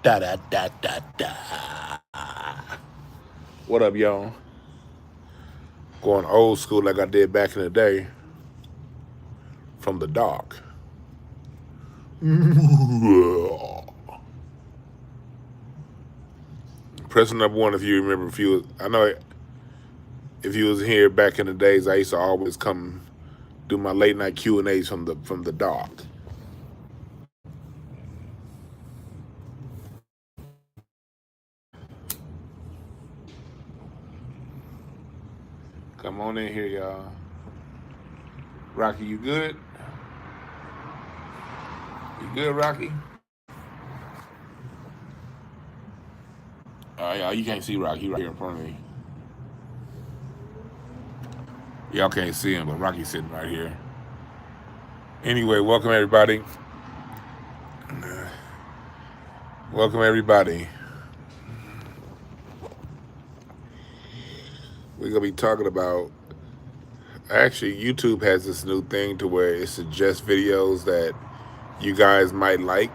Da da da da da. What up, y'all? Going old school like I did back in the day from the dark. Pressing number one if you remember. I know if you was here back in the days, I used to always come do my late night Q&As from the dark. Come on in here, y'all. Rocky, you good? You good, Rocky? Yeah, you can't see Rocky. He right here in front of me. Y'all can't see him, but Rocky's sitting right here. Anyway, welcome everybody. Welcome everybody. We're gonna be talking about. Actually, YouTube has this new thing to where it suggests videos that you guys might like.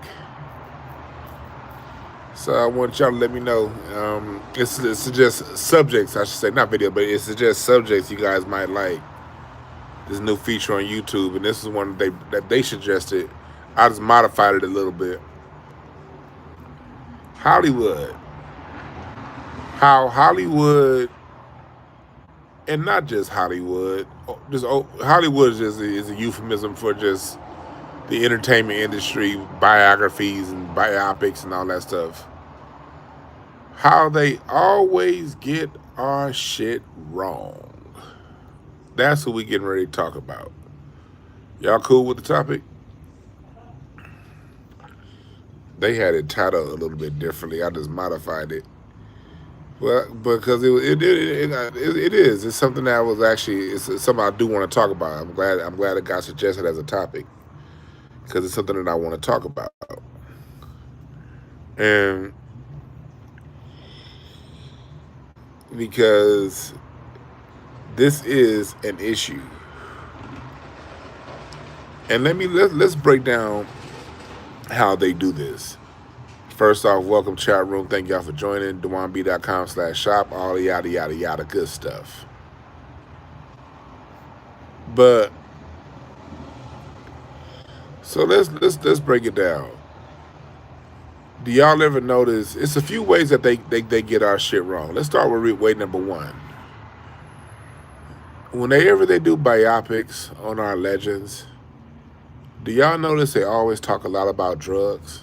So I want y'all to let me know. It suggests subjects, I should say, not video, but it suggests subjects you guys might like. This new feature on YouTube, and this is one that they suggested. I just modified it a little bit. Hollywood. How Hollywood, and not just Hollywood. Just Hollywood is a euphemism for just the entertainment industry, biographies and biopics and all that stuff. How they always get our shit wrong. That's what we getting ready to talk about. Y'all cool with the topic? They had it titled a little bit differently. I just modified it. Well, because it is. It's something that was actually it's something I do want to talk about. I'm glad it got suggested as a topic because it's something that I want to talk about. And because this is an issue. And let's break down how they do this. First off, welcome chat room. Thank y'all for joining. DewanB.com/shop. All the yada yada yada good stuff. But so let's break it down. Do y'all ever notice? It's a few ways that they get our shit wrong. Let's start with way number one. Whenever they do biopics on our legends, do y'all notice they always talk a lot about drugs?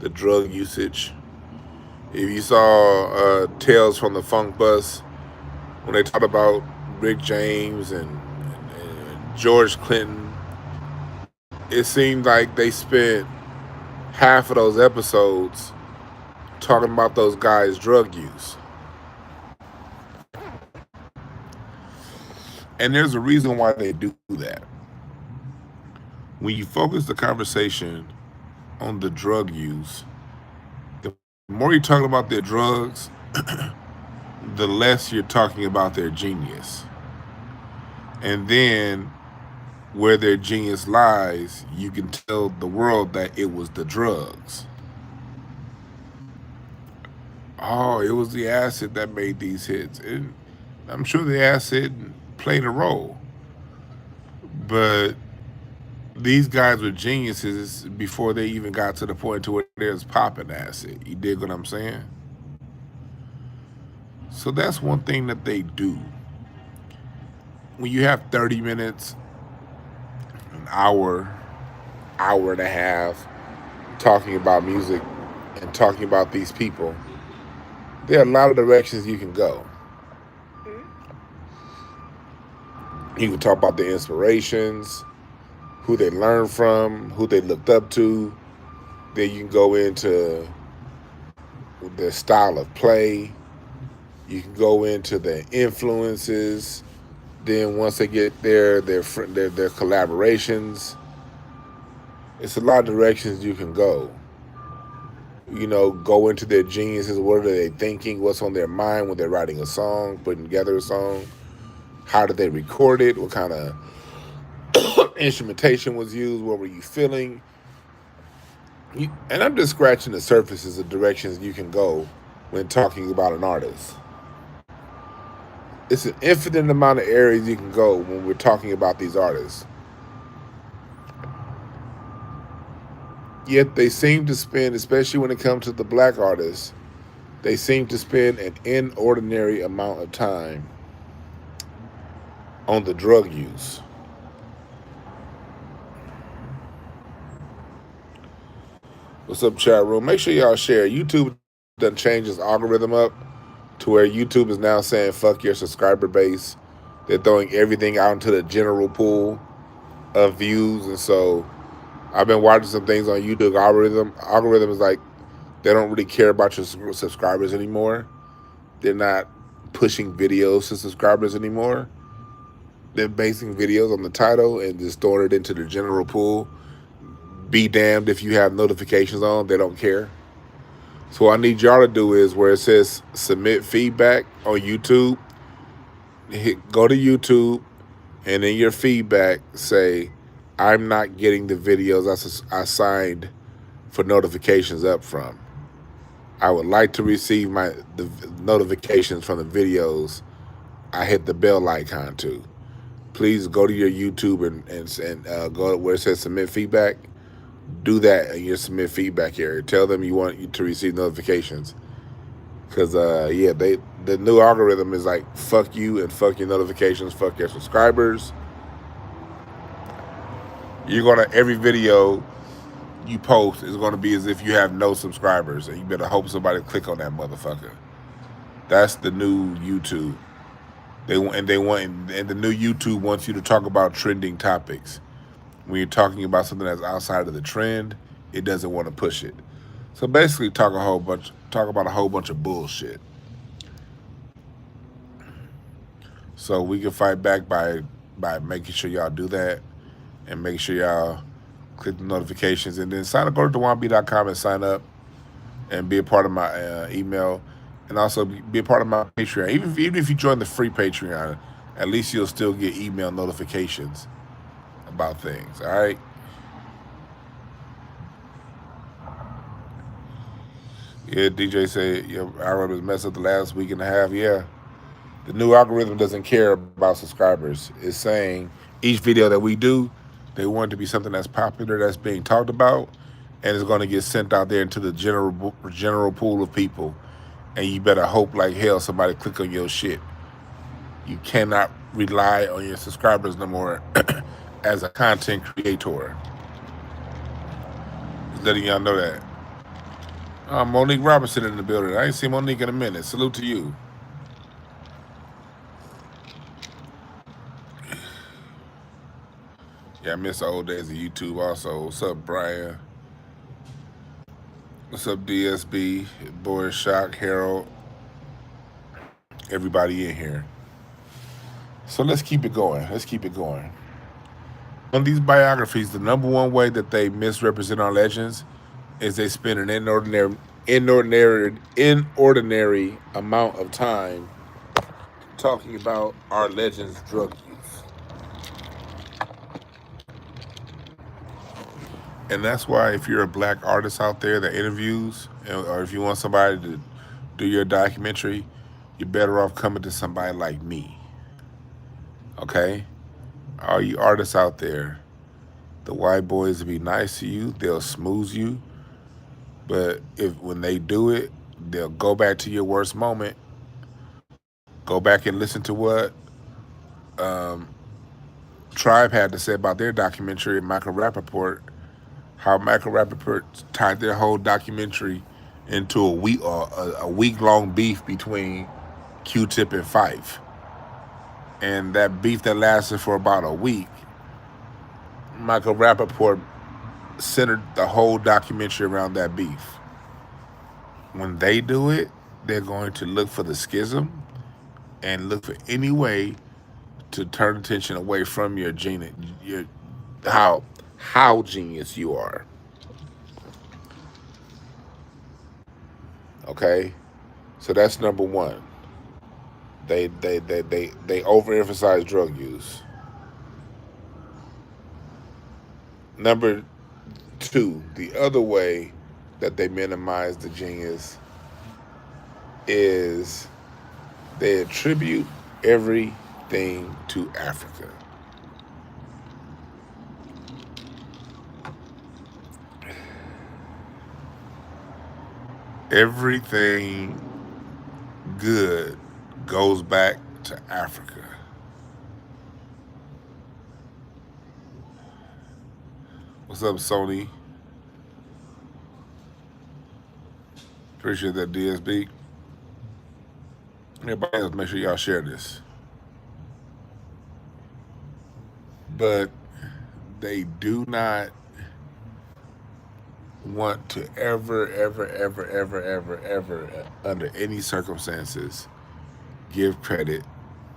The drug usage. If you saw Tales from the Funk Bus, when they talked about Rick James and George Clinton, it seemed like they spent half of those episodes talking about those guys' drug use. And there's a reason why they do that. When you focus the conversation on the drug use, the more you're talking about their drugs, the less you're talking about their genius. And then where their genius lies, you can tell the world that it was the drugs. Oh, it was the acid that made these hits. And I'm sure the acid played a role. But these guys were geniuses before they even got to the point to where there's popping acid. You dig what I'm saying? So that's one thing that they do. When you have 30 minutes, an hour and a half talking about music and talking about these people, there are a lot of directions you can go. You can talk about the inspirations, who they learned from, who they looked up to. Then you can go into their style of play. You can go into their influences. Then once they get there, their collaborations. It's a lot of directions you can go. You know, go into their geniuses. What are they thinking? What's on their mind when they're writing a song, putting together a song? How did they record it? What kind of instrumentation was used? What were you feeling? And I'm just scratching the surfaces of directions you can go when talking about an artist. It's an infinite amount of areas you can go when we're talking about these artists. Yet they seem to spend, especially when it comes to the black artists, they seem to spend an inordinary amount of time on the drug use. What's up, chat room? Make sure y'all share. YouTube done changed its algorithm up to where YouTube is now saying fuck your subscriber base. They're throwing everything out into the general pool of views, and so I've been watching some things on YouTube. Algorithm is like they don't really care about your subscribers anymore. They're not pushing videos to subscribers anymore. They're basing videos on the title and just throwing it into the general pool. Be damned if you have notifications on. They don't care. So what I need y'all to do is where it says submit feedback on YouTube, go to YouTube, and in your feedback say, I'm not getting the videos I signed for notifications up from. I would like to receive the notifications from the videos I hit the bell icon to. Please go to your YouTube and go where it says submit feedback. Do that in your submit feedback area. Tell them you want you to receive notifications. Because, the new algorithm is like, fuck you and fuck your notifications, fuck your subscribers. Every video you post is going to be as if you have no subscribers. And you better hope somebody click on that motherfucker. That's the new YouTube. And the new YouTube wants you to talk about trending topics. When you're talking about something that's outside of the trend, it doesn't want to push it. So basically, talk about a whole bunch of bullshit. So we can fight back by making sure y'all do that, and make sure y'all click the notifications, and then sign up. Go to DewanB.com and sign up, and be a part of my email, and also be a part of my Patreon. Even if you join the free Patreon, at least you'll still get email notifications about things. All right. Yeah, DJ said your algorithm messed up the last week and a half. Yeah, the new algorithm doesn't care about subscribers. It's saying each video that we do, they want it to be something that's popular, that's being talked about, and it's going to get sent out there into the general pool of people. And you better hope like hell somebody click on your shit. You cannot rely on your subscribers no more as a content creator. Just letting y'all know that. Monique Robinson in the building. I ain't seen Monique in a minute. Salute to you. Yeah, I miss the old days of YouTube also. What's up, Brian? What's up, DSB? Boris Shock, Harold. Everybody in here. So let's keep it going. On these biographies, the number one way that they misrepresent our legends is they spend an inordinary amount of time talking about our legends' drug use. And that's why if you're a black artist out there that interviews, or if you want somebody to do your documentary, you're better off coming to somebody like me. Okay? All you artists out there, the white boys will be nice to you, they'll smooth you, but when they do it, they'll go back to your worst moment. Go back and listen to what Tribe had to say about their documentary and Michael Rappaport, how Michael Rappaport tied their whole documentary into a week-long beef between Q-Tip and Fife. And that beef that lasted for about a week, Michael Rappaport centered the whole documentary around that beef. When they do it, they're going to look for the schism and look for any way to turn attention away from your genius, how genius you are. Okay, so that's number one. They overemphasize drug use. Two, the other way that they minimize the genius is they attribute everything to Africa. Everything good goes back to Africa. What's up, Sony? Appreciate that, DSB. Everybody else, make sure y'all share this. But they do not want to ever, under any circumstances, give credit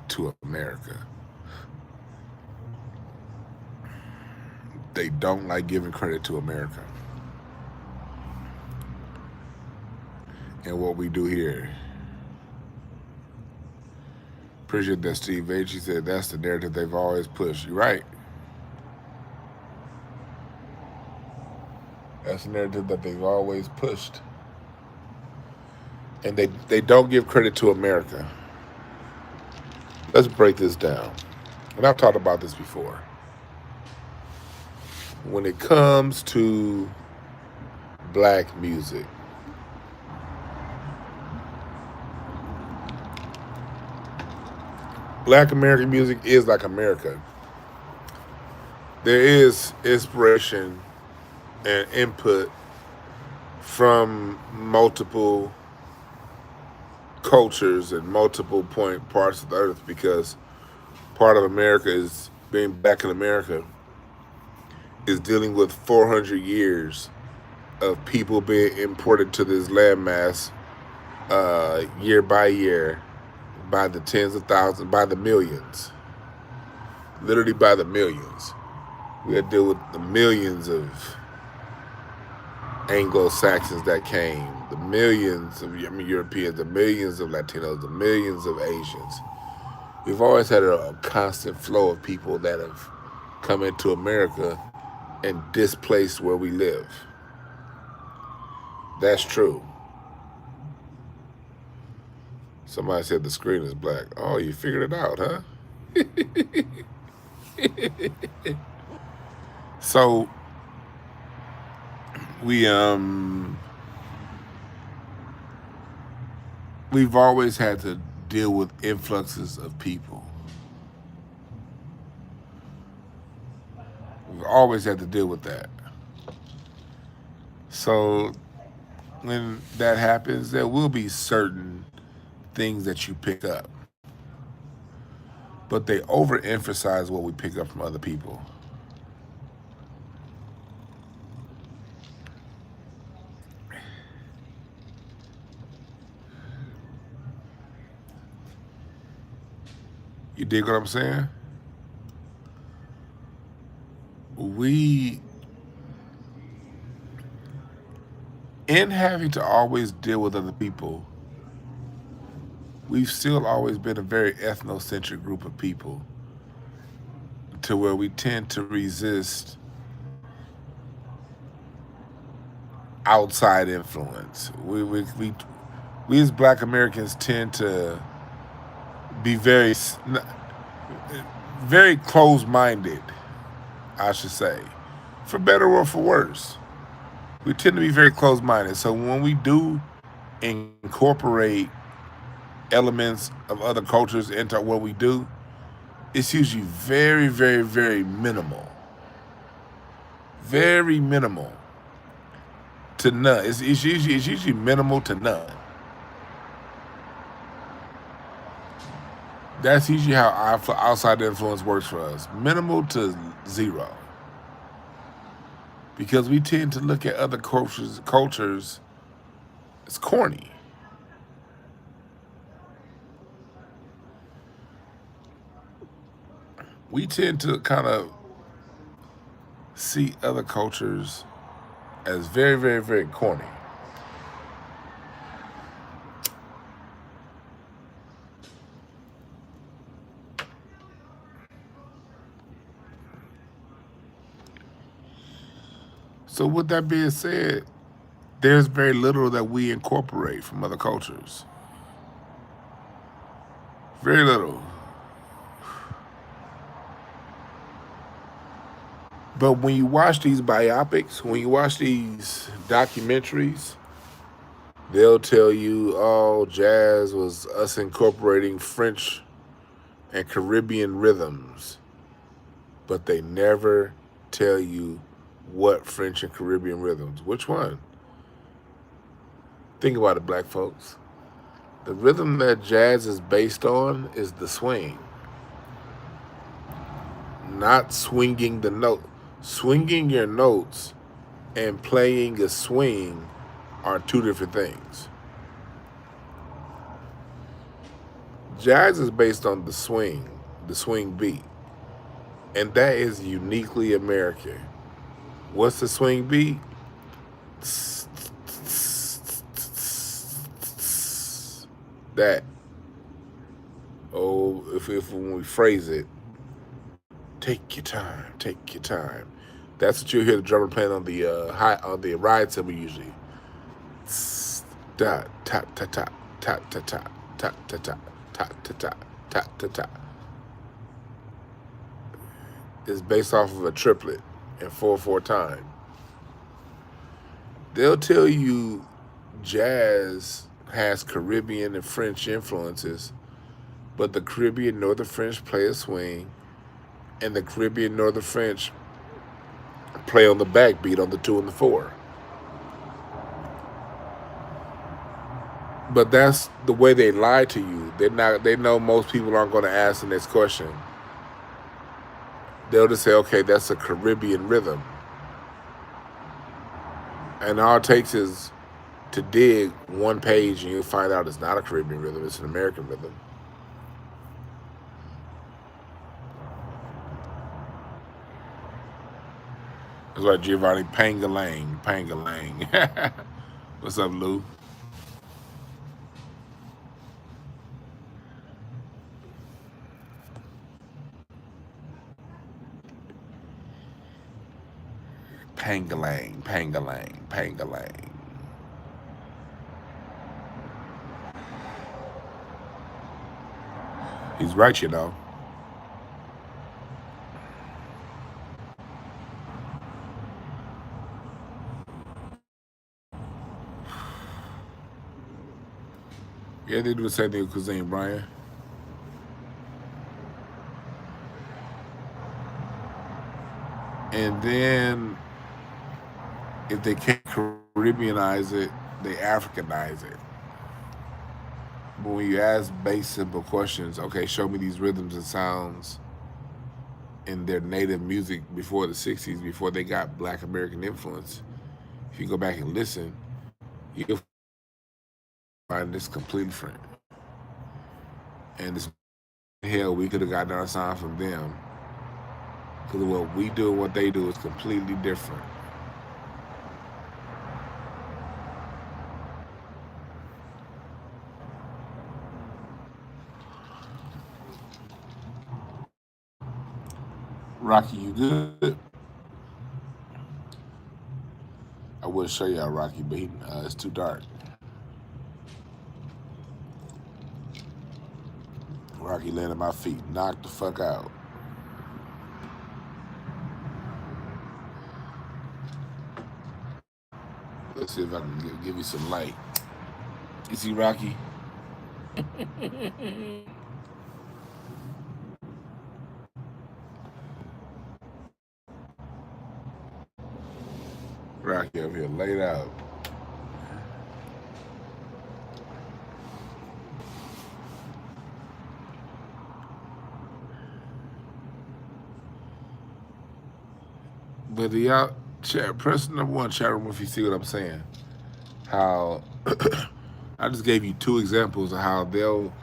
to America. They don't like giving credit to America. And what we do here. Appreciate that, Steve H. He said that's the narrative they've always pushed. You're right. That's the narrative that they've always pushed. And they don't give credit to America. Let's break this down. And I've talked about this before. When it comes to black music, black American music is like America. There is inspiration and input from multiple cultures and multiple parts of the earth, because part of America is being back in America is dealing with 400 years of people being imported to this landmass year by year, by the tens of thousands, by the millions, literally by the millions. We had to deal with the millions of Anglo-Saxons that came, the millions of Europeans, the millions of Latinos, the millions of Asians. We've always had a constant flow of people that have come into America and displaced where we live. That's true. Somebody said the screen is black. Oh, you figured it out, huh? So we've always had to deal with influxes of people. We've always had to deal with that. So when that happens, there will be certain things that you pick up. But they overemphasize what we pick up from other people. You dig what I'm saying? In having to always deal with other people, we've still always been a very ethnocentric group of people, to where we tend to resist outside influence. We as Black Americans tend to be very closed-minded, I should say, for better or for worse. We tend to be very closed-minded. So when we do incorporate elements of other cultures into what we do, it's usually very, very, very minimal. Very minimal to none. It's usually minimal to none. That's usually how outside influence works for us. Minimal to zero. Because we tend to look at other cultures as corny. We tend to kind of see other cultures as very, very, very corny. So So with that being said, there's very little that we incorporate from other cultures. Very little. But when you watch these biopics, when you watch these documentaries, they'll tell you, oh, jazz was us incorporating French and Caribbean rhythms. But they never tell you what French and Caribbean rhythms. Which one? Think about it, black folks. The rhythm that jazz is based on is the swing, not swinging the note. Swinging your notes and playing a swing are two different things. Jazz is based on the swing beat, and that is uniquely American. What's the swing beat? That. Oh, if when we phrase it, take your time, take your time. That's what you'll hear the drummer playing on the ride cymbal usually. Da ta ta ta ta ta ta ta ta ta ta ta ta ta ta ta. It's based off of a triplet in 4/4 time. They'll tell you jazz has Caribbean and French influences, but the Caribbean nor the French play a swing, and the Caribbean nor the French play on the backbeat on the 2 and the 4. But that's the way they lie to you. They know most people aren't going to ask the next question. They'll just say, okay, that's a Caribbean rhythm. And all it takes is to dig one page and you'll find out it's not a Caribbean rhythm, it's an American rhythm. That's why Giovanni Pangalang. What's up, Lou? Pangalang. He's right, you know. Yeah, they do the same thing with Cuisine, Brian. And then if they can't Caribbeanize it, they Africanize it. But when you ask basic, simple questions, okay, show me these rhythms and sounds in their native music before the 60s, before they got black American influence, if you go back and listen, you'll find this completely different. And it's hell, we could have gotten our sound from them. Because what we do and what they do is completely different. Rocky, you good? I would show y'all Rocky, but it's too dark. Rocky landed my feet, knocked the fuck out. Let's see if I can give you some light. You see Rocky? Rocky over here laid out. But the y'all press number 1 chat room if you see what I'm saying. How I just gave you 2 examples of how they'll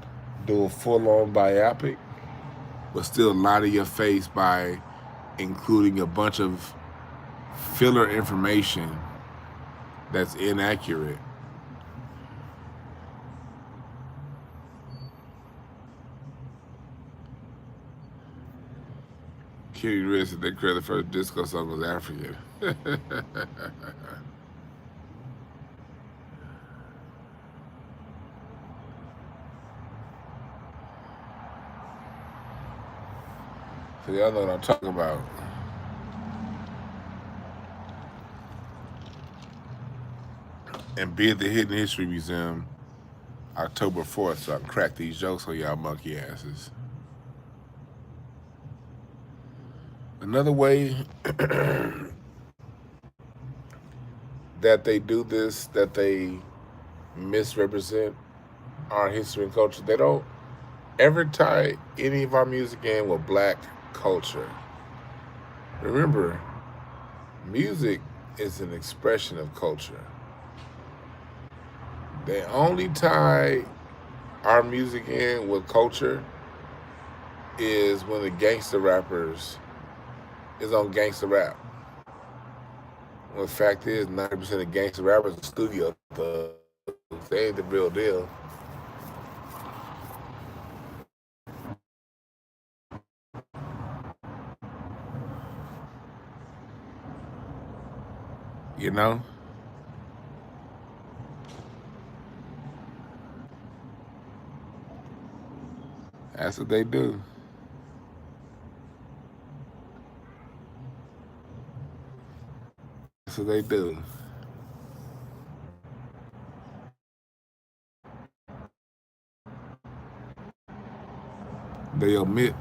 do a full-on biopic, but still lie to your face by including a bunch of filler information that's inaccurate. Kenny Rich said they created the first disco song was African. So y'all know what I'm talking about. And be at the Hidden History Museum October 4th, so I can crack these jokes on y'all monkey asses. Another way that they do this, that they misrepresent our history and culture, they don't ever tie any of our music in with black culture. Remember, music is an expression of culture. They only tie our music in with culture is when the gangster rappers is on gangster rap. Well, the fact is, 90% of gangster rappers are studio thugs. They ain't the real deal. You know? That's what they do. That's what they do. They omit.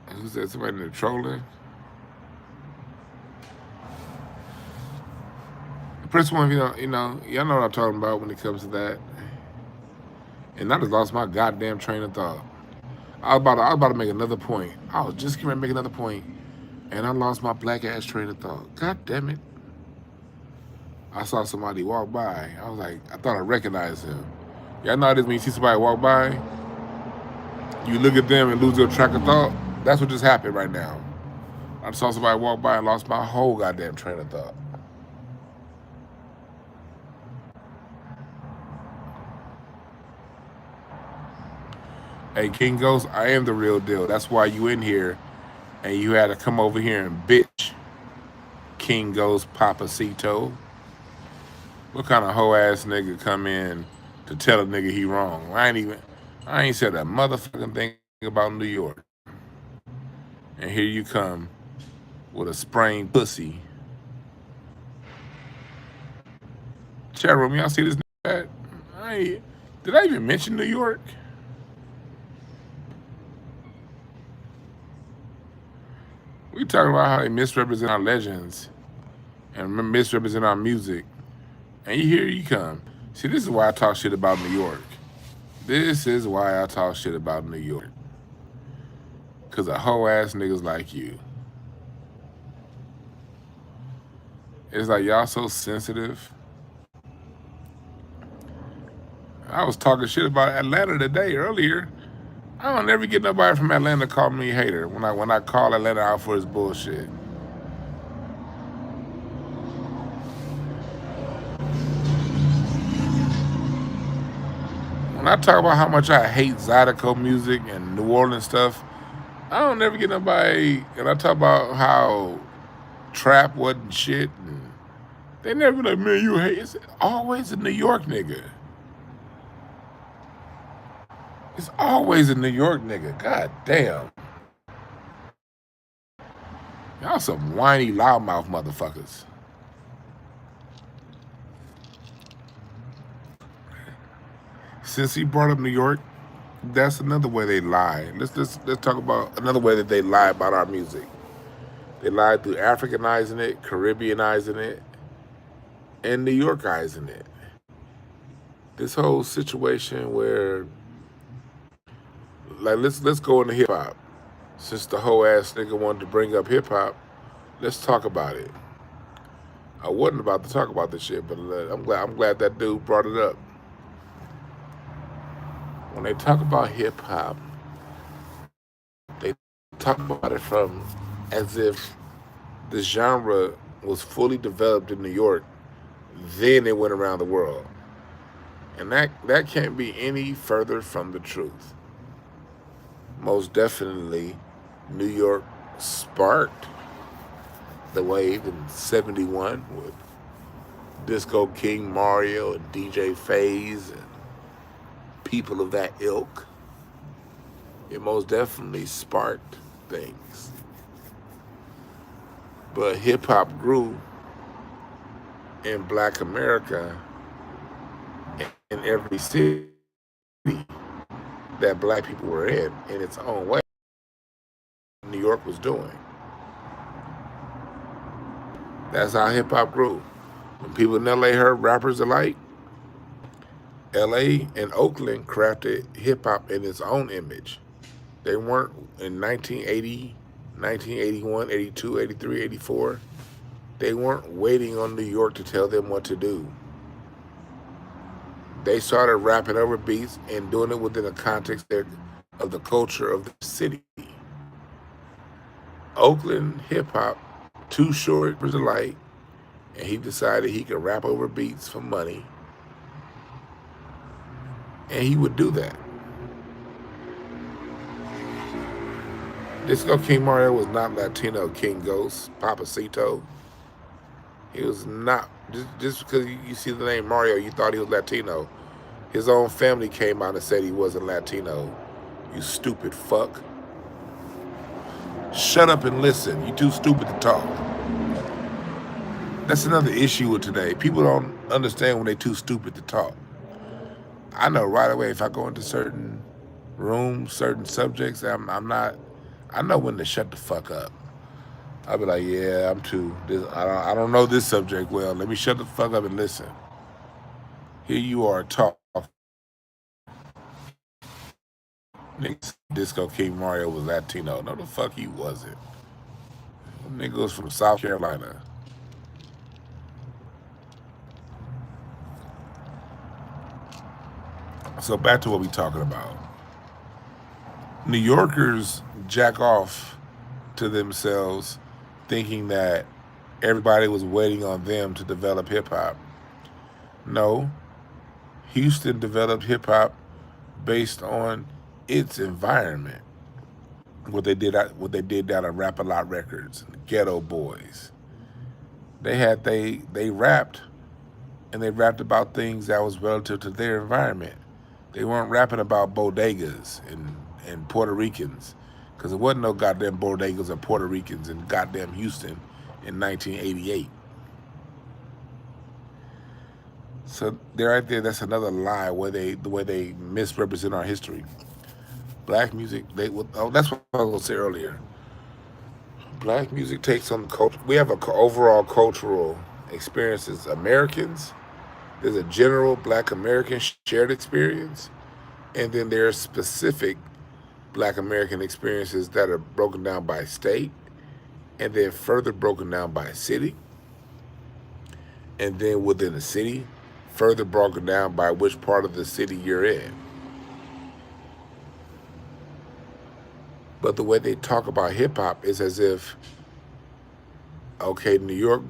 Who said somebody in the trolling? Prince one, y'all know what I'm talking about when it comes to that. And I just lost my goddamn train of thought. I was about to make another point. I was just going to make another point, and I lost my black ass train of thought. God damn it. I saw somebody walk by. I was like, I thought I recognized him. Y'all know how it is when you see somebody walk by, you look at them and lose your track of thought? That's what just happened right now. I saw somebody walk by and lost my whole goddamn train of thought. Hey, King Ghost, I am the real deal. That's why you in here, and you had to come over here and bitch King Ghost Papacito. What kind of hoe ass nigga come in to tell a nigga he wrong? I ain't said a motherfucking thing about New York. And here you come with a sprained pussy. Chat room, y'all see this nigga? Did I even mention New York? We talking about how they misrepresent our legends and misrepresent our music. And here you come. See, this is why I talk shit about New York. This is why I talk shit about New York. Because of hoe ass niggas like you. It's like y'all so sensitive. I was talking shit about Atlanta today earlier. I don't ever get nobody from Atlanta call me a hater when I call Atlanta out for his bullshit. When I talk about how much I hate Zydeco music and New Orleans stuff, I don't ever get nobody, and I talk about how trap wasn't shit, and they never be like, man, you hate. It's always a New York nigga. It's always a New York nigga. God damn. Y'all some whiny loudmouth motherfuckers. Since he brought up New York, that's another way they lie. Let's talk about another way that they lie about our music. They lie through Africanizing it, Caribbeanizing it, and New Yorkizing it. This whole situation where, like, let's go into hip hop. Since the whole ass nigga wanted to bring up hip hop, let's talk about it. I wasn't about to talk about this shit, but I'm glad that dude brought it up. When they talk about hip hop, they talk about it from as if the genre was fully developed in New York, then it went around the world. And that can't be any further from the truth. Most definitely, New York sparked the wave in '71 with Disco King Mario and DJ Faze and people of that ilk. It most definitely sparked things. But hip hop grew in Black America in every city that black people were in its own way. New York was doing. That's how hip hop grew. When people in LA heard rappers alike, LA and Oakland crafted hip hop in its own image. They weren't in 1980, 1981, 82, 83, 84. They weren't waiting on New York to tell them what to do. They started rapping over beats and doing it within the context of the culture of the city. Oakland hip hop, Too Short was alike, and he decided he could rap over beats for money, and he would do that. Disco King Mario was not Latino King Ghost, Papacito. He was not. Just because you see the name Mario, you thought he was Latino. His own family came out and said he wasn't Latino. You stupid fuck. Shut up and listen. You too stupid to talk. That's another issue with today. People don't understand when they're too stupid to talk. I know right away if I go into certain rooms, certain subjects, I'm not. I know when to shut the fuck up. I'll be like, yeah, I'm too. I don't know this subject well. Let me shut the fuck up and listen. Here you are talking. Disco King Mario was Latino. No, the fuck he wasn't. Nigga was from South Carolina. So back to what we talking about. New Yorkers jack off to themselves thinking that everybody was waiting on them to develop hip hop. No, Houston developed hip hop based on its environment. What they did down at Rap A Lot Records, Ghetto Boys. They rapped, and they rapped about things that was relative to their environment. They weren't rapping about bodegas and Puerto Ricans, because there wasn't no goddamn bodegas or Puerto Ricans in goddamn Houston in 1988. So there, right there, that's another lie the way they misrepresent our history. Black music, that's what I was gonna say earlier. Black music takes on culture. We have overall cultural experiences. Americans, there's a general Black American shared experience, and then there's specific Black American experiences that are broken down by state, and then further broken down by city, and then within the city, further broken down by which part of the city you're in. But the way they talk about hip hop is as if, okay, New York,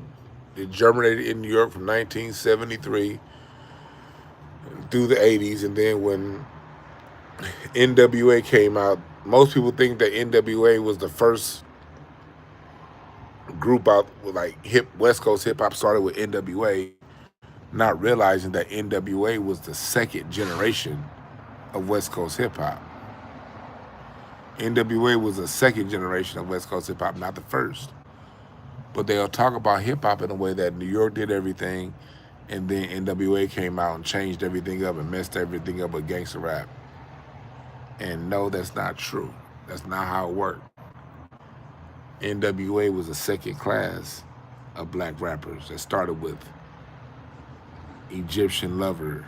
it germinated in New York from 1973 through the 80s, and then when NWA came out, most people think that NWA was the first group out with like West Coast hip hop started with NWA, not realizing that NWA was the second generation of West Coast hip hop. NWA was the second generation of West Coast hip hop, not the first. But they'll talk about hip hop in a way that New York did everything, and then NWA came out and changed everything up and messed everything up with gangster rap. And no, that's not true. That's not how it worked. NWA was a second class of Black rappers that started with Egyptian Lover,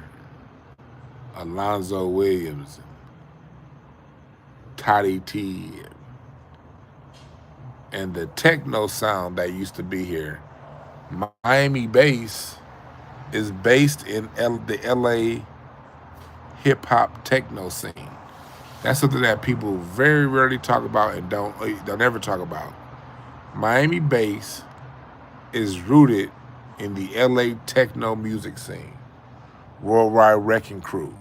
Alonzo Williams, Toddy T, and the techno sound that used to be here. Miami bass is based in the LA hip hop techno scene. That's something that people very rarely talk about and don't ever talk about. Miami bass is rooted in the LA techno music scene. Worldwide Wrecking Crew.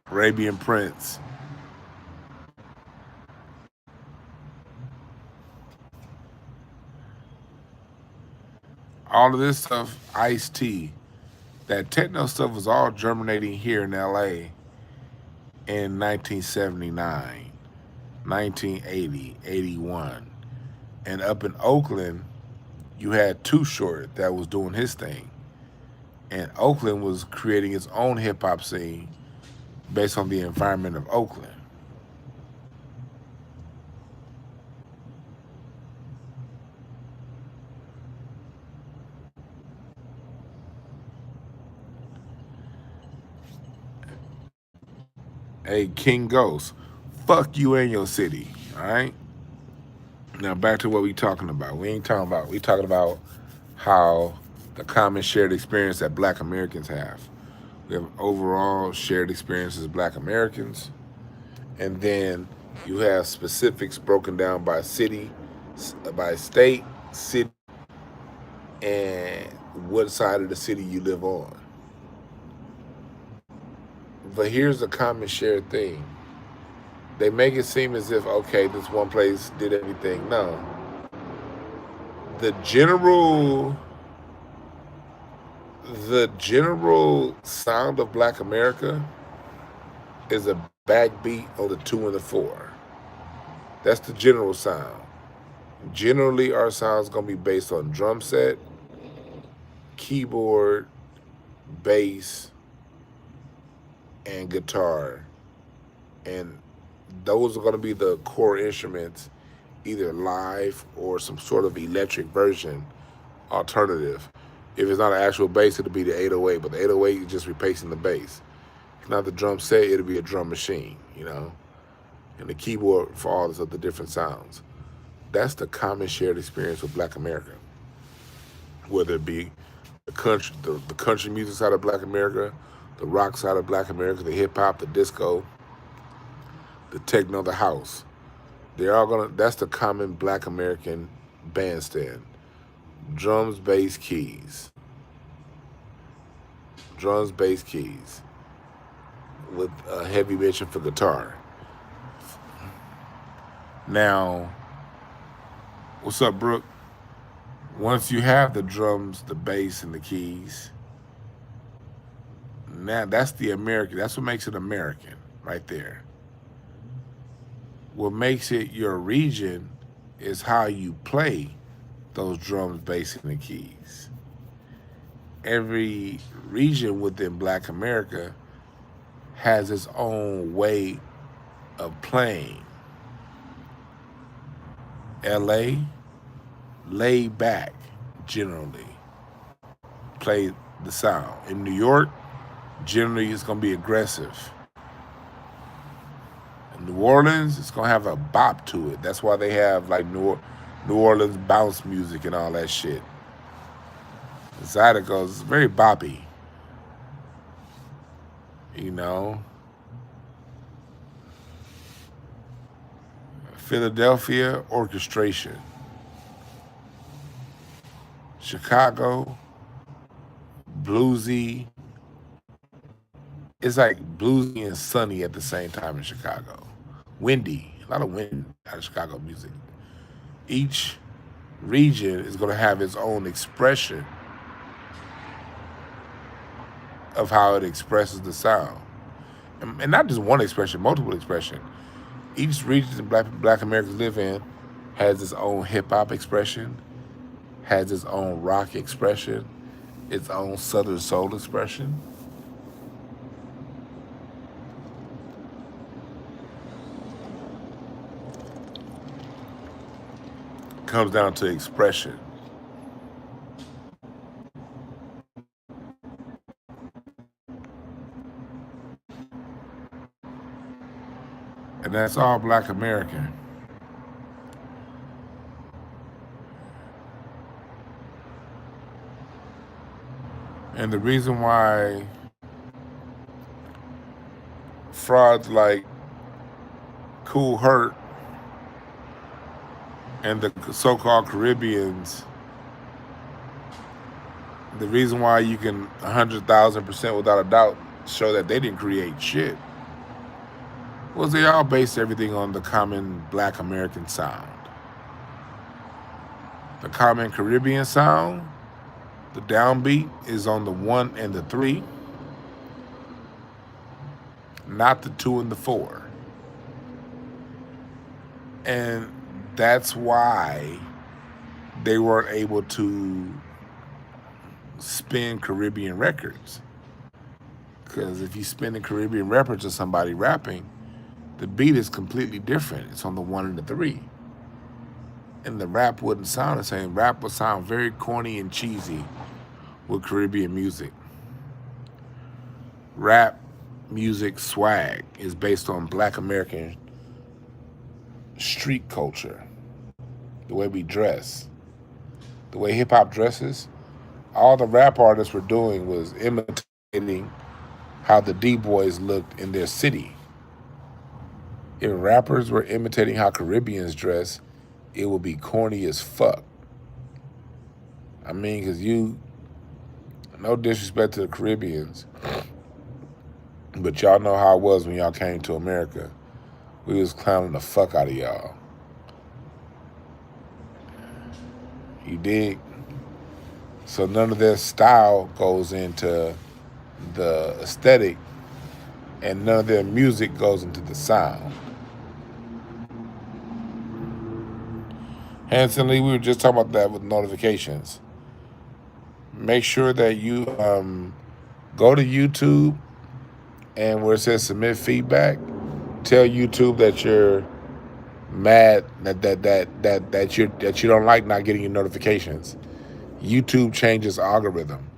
Arabian Prince. All of this stuff, Ice-T. That techno stuff was all germinating here in LA in 1979, 1980, 81. And up in Oakland, you had Too Short that was doing his thing. And Oakland was creating its own hip hop scene based on the environment of Oakland. Hey, King Ghost, fuck you and your city, all right? Now back to what we talking about. We talking about how the common shared experience that Black Americans have. We have overall shared experience as Black Americans, and then you have specifics broken down by city, by state, city, and what side of the city you live on. But here's the common shared thing. They make it seem as if, okay, this one place did everything. No. The general sound of Black America is a backbeat on the 2 and the 4. That's the general sound. Generally, our sound's gonna be based on drum set, keyboard, bass, and guitar. And those are gonna be the core instruments, either live or some sort of electric version alternative. If it's not an actual bass, it'll be the 808, but the 808 is just replacing the bass. If not the drum set, it'll be a drum machine, and the keyboard for all of the different sounds. That's the common shared experience with Black America. Whether it be the country music side of Black America, the rock side of Black America, the hip hop, the disco, the techno, the house. That's the common Black American bandstand. Drums, bass, keys. Drums, bass, keys. With a heavy mention for guitar. Now, what's up, Brooke? Once you have the drums, the bass, and the keys, now that's the American. That's what makes it American, right there. What makes it your region is how you play those drums, bass, and the keys. Every region within Black America has its own way of playing. LA, laid back, generally, play the sound. In New York, generally it's gonna be aggressive. In New Orleans, it's gonna have a bop to it. That's why they have like New Orleans bounce music and all that shit. The Zydeco's is very boppy. Philadelphia, orchestration. Chicago, bluesy. It's like bluesy and sunny at the same time in Chicago. Windy, a lot of wind out of Chicago music. Each region is going to have its own expression of how it expresses the sound. And not just one expression, multiple expression. Each region that Black Americans live in has its own hip-hop expression, has its own rock expression, its own Southern soul expression. Comes down to expression. And that's all Black American. And the reason why frauds like Cool Herc and the so-called Caribbeans The reason why you can 100,000% without a doubt show that they didn't create shit was they all based everything on the common Black American sound. The common Caribbean sound, the downbeat is on the 1 and the 3, not the 2 and the 4. And that's why they weren't able to spin Caribbean records. Because if you spin the Caribbean records of somebody rapping, the beat is completely different. It's on the 1 and the 3. And the rap wouldn't sound the same. Rap would sound very corny and cheesy with Caribbean music. Rap music swag is based on Black American street culture, the way we dress, the way hip hop dresses. All the rap artists were doing was imitating how the D-boys looked in their city. If rappers were imitating how Caribbeans dress, it would be corny as fuck. I mean, because no disrespect to the Caribbeans, but y'all know how it was when y'all came to America. We was clowning the fuck out of y'all. You dig? So none of their style goes into the aesthetic, and none of their music goes into the sound. Hanson Lee, we were just talking about that with notifications. Make sure that you go to YouTube, and where it says submit feedback, tell YouTube that you're mad that you don't like not getting your notifications. YouTube changes algorithm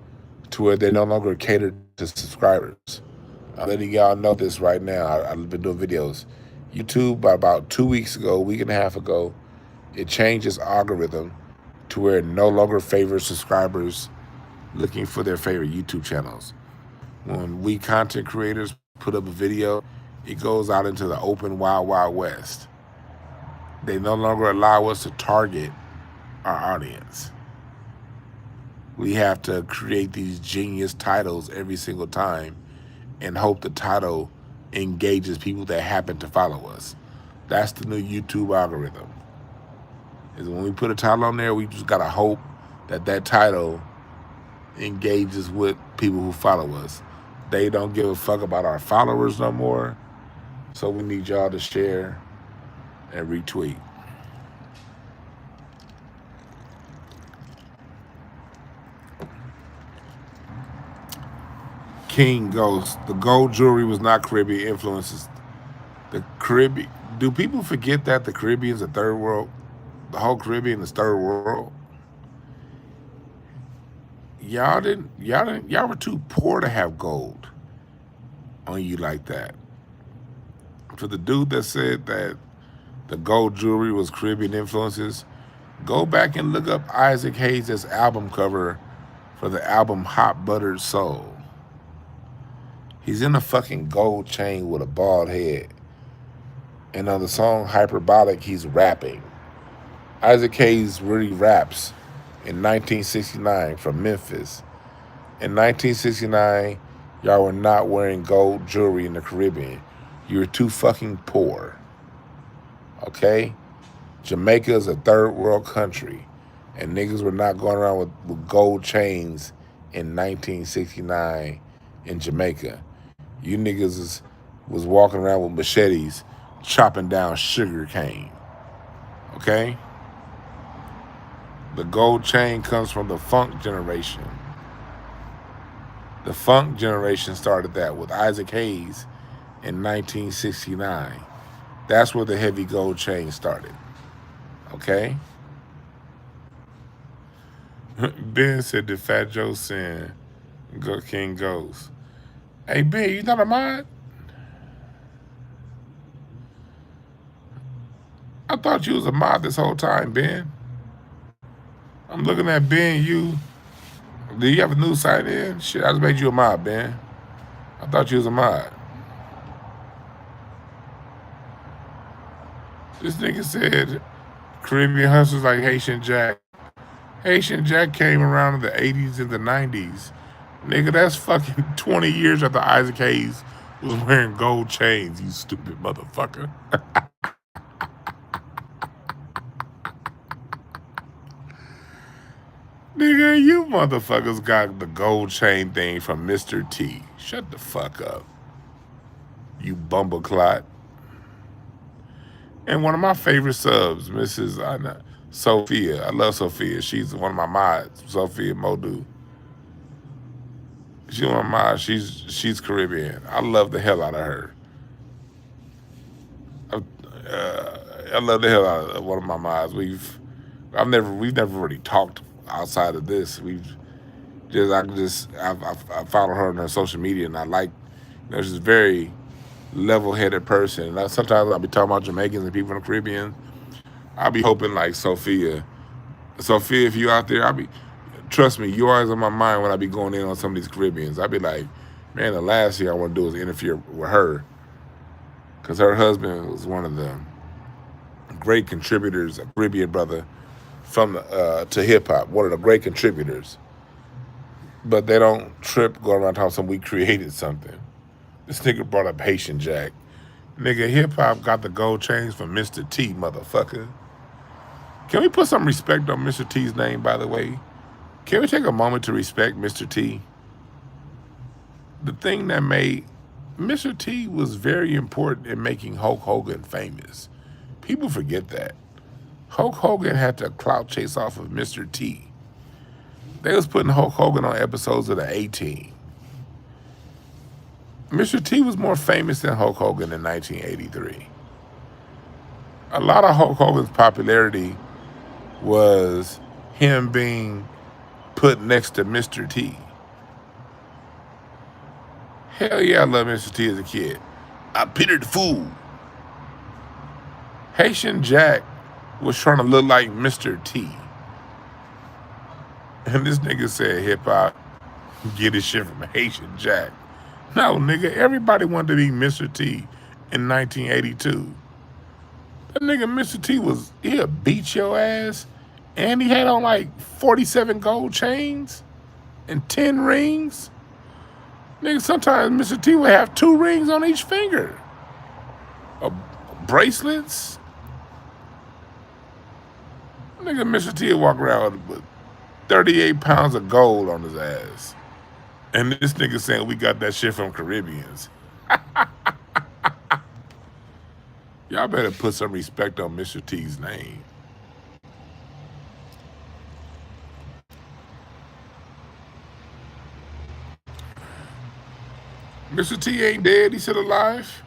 to where they no longer cater to subscribers. I'm letting y'all know this right now. I've been doing videos. YouTube, about 2 weeks ago, a week and a half ago, it changed its algorithm to where it no longer favors subscribers looking for their favorite YouTube channels. When we content creators put up a video, it goes out into the open wild, wild west. They no longer allow us to target our audience. We have to create these genius titles every single time and hope the title engages people that happen to follow us. That's the new YouTube algorithm. Is when we put a title on there, we just gotta hope that that title engages with people who follow us. They don't give a fuck about our followers no more. So we need y'all to share and retweet. King Ghost. The gold jewelry was not Caribbean influences. The Caribbean. Do people forget that the Caribbean's a third world? The whole Caribbean is third world. Y'all were too poor to have gold on you like that. For the dude that said that the gold jewelry was Caribbean influences, go back and look up Isaac Hayes' album cover for the album Hot Buttered Soul. He's in a fucking gold chain with a bald head. And on the song Hyperbolic, he's rapping. Isaac Hayes really raps in 1969 from Memphis. In 1969, y'all were not wearing gold jewelry in the Caribbean. You were too fucking poor. Okay? Jamaica is a third world country, and niggas were not going around with gold chains in 1969 in Jamaica. You niggas was walking around with machetes chopping down sugar cane. Okay? The gold chain comes from the funk generation. The funk generation started that with Isaac Hayes in 1969. That's where the heavy gold chain started. Okay? Ben said, did Fat Joe send King Ghost? Hey, Ben, you not a mod? I thought you was a mod this whole time, Ben. I'm looking at Ben, do you have a new sign in? Shit, I just made you a mod, Ben. I thought you was a mod. This nigga said Caribbean hustlers like Haitian Jack. Haitian Jack came around in the 80s and the 90s. Nigga, that's fucking 20 years after Isaac Hayes was wearing gold chains, you stupid motherfucker. Nigga, you motherfuckers got the gold chain thing from Mr. T. Shut the fuck up, you bumbleclot. And one of my favorite subs, Mrs. Sophia. I love Sophia. She's one of my mods, Sophia Modu. She's one of my mods. She's Caribbean. I love the hell out of her. I love the hell out of one of my mods. We've never really talked outside of this. I follow her on her social media, and I like, she's a very level-headed person. And sometimes I'll be talking about Jamaicans and people in the Caribbean. I'll be hoping like Sophia, if you out there, trust me, you always on my mind when I be going in on some of these Caribbeans. I'll be like, man, the last thing I want to do is interfere with her, because her husband was one of the great contributors, a Caribbean brother to hip hop, one of the great contributors. But they don't trip going around talking something we created something. This nigga brought up Haitian Jack. Nigga, hip hop got the gold chains from Mr. T, motherfucker. Can we put some respect on Mr. T's name, by the way? Can we take a moment to respect Mr. T? The thing that made Mr. T was very important in making Hulk Hogan famous. People forget that. Hulk Hogan had to clout chase off of Mr. T. They was putting Hulk Hogan on episodes of the A-Team. Mr. T was more famous than Hulk Hogan in 1983. A lot of Hulk Hogan's popularity was him being put next to Mr. T. Hell yeah, I love Mr. T as a kid. I pitied the fool. Haitian Jack was trying to look like Mr. T. And this nigga said hip hop get his shit from Haitian Jack. No, nigga, everybody wanted to be Mr. T in 1982. That nigga Mr. T he'll beat your ass, and he had on like 47 gold chains and 10 rings. Nigga, sometimes Mr. T would have 2 rings on each finger. Bracelets. Nigga, Mr. T would walk around with 38 pounds of gold on his ass. And this nigga saying we got that shit from Caribbeans. Y'all better put some respect on Mr. T's name. Mr. T ain't dead, he's still alive.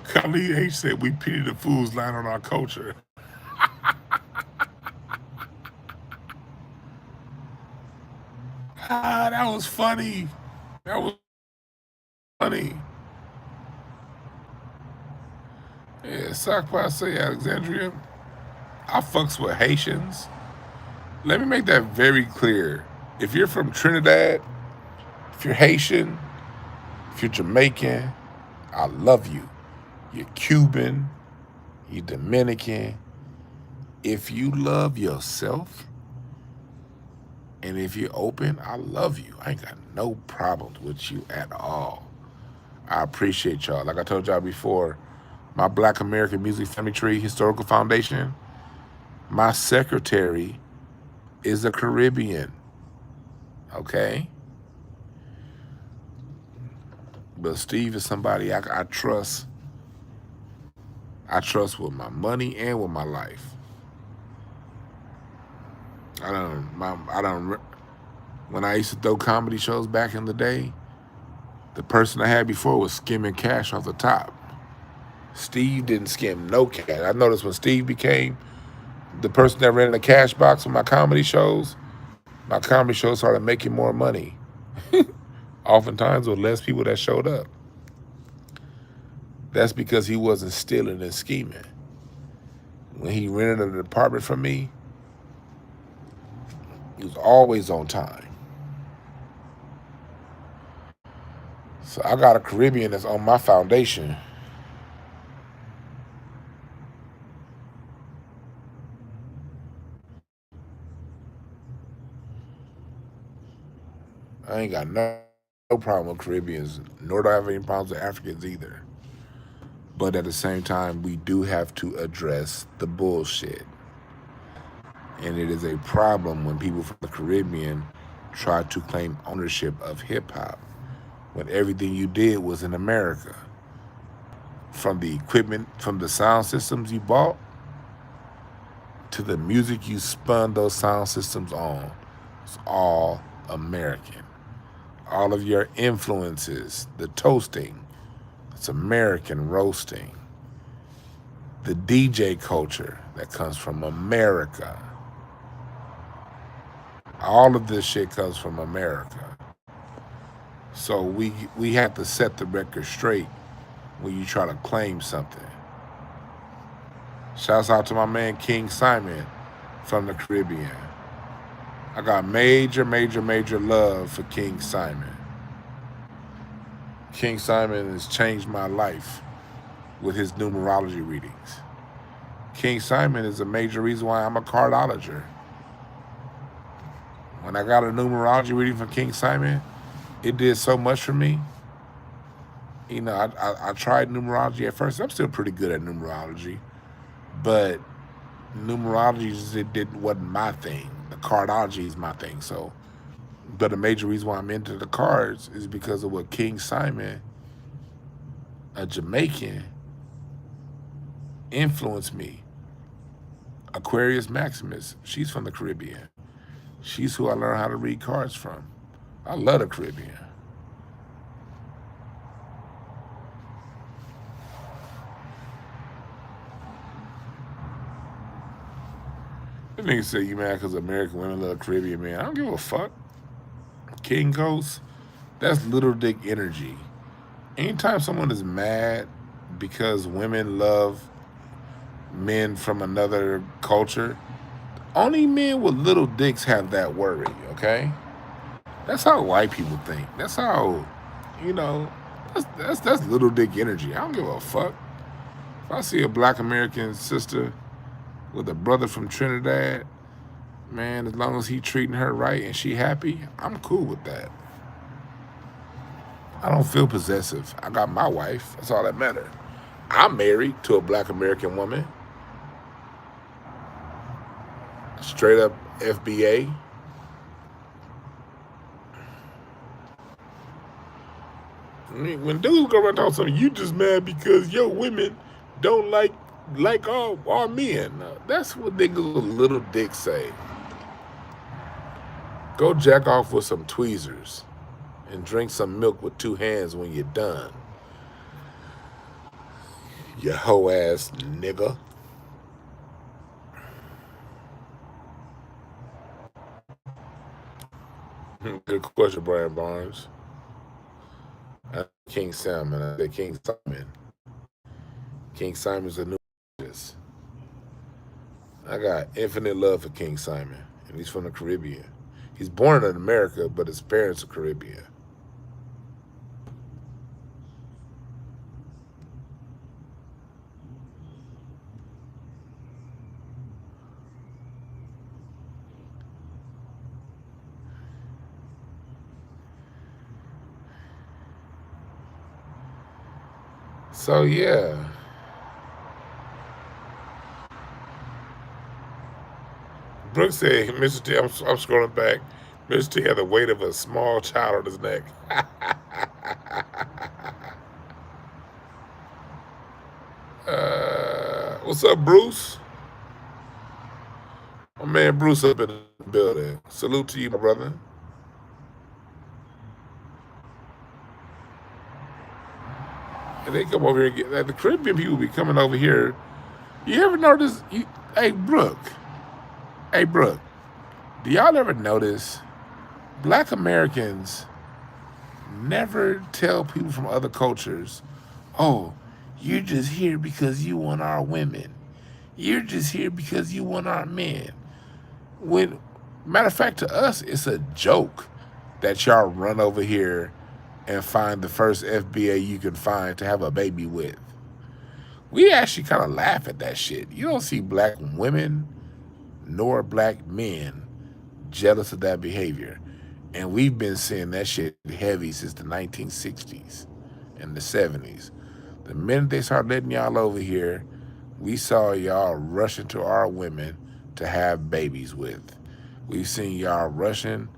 Khalid H said we pity the fools lying on our culture. That was funny. That was funny. Yeah, Sakpa say Alexandria. I fucks with Haitians. Let me make that very clear. If you're from Trinidad, if you're Haitian, if you're Jamaican, I love you. You're Cuban, you're Dominican. If you love yourself, and if you're open, I love you. I ain't got no problems with you at all. I appreciate y'all. Like I told y'all before, my Black American Music Family Tree Historical Foundation, my secretary is a Caribbean, okay? But Steve is somebody I trust. I trust with my money and with my life. When I used to throw comedy shows back in the day, the person I had before was skimming cash off the top. Steve didn't skim no cash. I noticed when Steve became the person that ran the cash box for my comedy shows started making more money. Oftentimes with less people that showed up. That's because he wasn't stealing and scheming. When he rented an apartment from me, he was always on time. So I got a Caribbean that's on my foundation. I ain't got no problem with Caribbeans, nor do I have any problems with Africans either. But at the same time, we do have to address the bullshit. And it is a problem when people from the Caribbean try to claim ownership of hip hop when everything you did was in America. From the equipment, from the sound systems you bought, to the music you spun those sound systems on. It's all American. All of your influences, the toasting, it's American roasting. The DJ culture that comes from America. All of this shit comes from America. So we have to set the record straight when you try to claim something. Shouts out to my man King Simon from the Caribbean. I got major love for King Simon. King Simon has changed my life with his numerology readings. King Simon is a major reason why I'm a cardologer. When I got a numerology reading from King Simon, it did so much for me. You know, I tried numerology at first. I'm still pretty good at numerology, but numerology wasn't my thing. The cardology is my thing. So, but a major reason why I'm into the cards is because of what King Simon, a Jamaican, influenced me. Aquarius Maximus, she's from the Caribbean. She's who I learned how to read cards from. I love the Caribbean. This nigga say you mad because American women love the Caribbean, man. I don't give a fuck. King Coast, that's little dick energy. Anytime someone is mad because women love men from another culture, only men with little dicks have that worry, okay? That's how white people think. That's how, you know, that's little dick energy. I don't give a fuck. If I see a black American sister with a brother from Trinidad, man, as long as he treating her right and she happy, I'm cool with that. I don't feel possessive. I got my wife. That's all that matters. I'm married to a black American woman. Straight up FBA. I mean, when dudes go around talking something, you just mad because your women don't like all men. That's what niggas with little dicks say. Go jack off with some tweezers and drink some milk with two hands when you're done. You hoe ass nigga. Good question, Brian Barnes. King Salmon. I said King Simon. King Simon's a new. I got infinite love for King Simon, and he's from the Caribbean. He's born in America, but his parents are Caribbean. So yeah. Brooks said, Mr. T, I'm scrolling back. Mr. T had the weight of a small child on his neck. What's up, Bruce? My man Bruce up in the building. Salute to you, my brother. And they come over here and get like, the Caribbean people be coming over here. You ever notice? Hey, Brooke. Hey, Brooke. Do y'all ever notice black Americans never tell people from other cultures, oh, you're just here because you want our women. You're just here because you want our men. When, matter of fact, to us, it's a joke that y'all run over here and find the first FBA you can find to have a baby with. We actually kind of laugh at that shit. You don't see black women nor black men jealous of that behavior. And we've been seeing that shit heavy since the 1960s and the 70s. The minute they start letting y'all over here, we saw y'all rushing to our women to have babies with. We've seen y'all rushing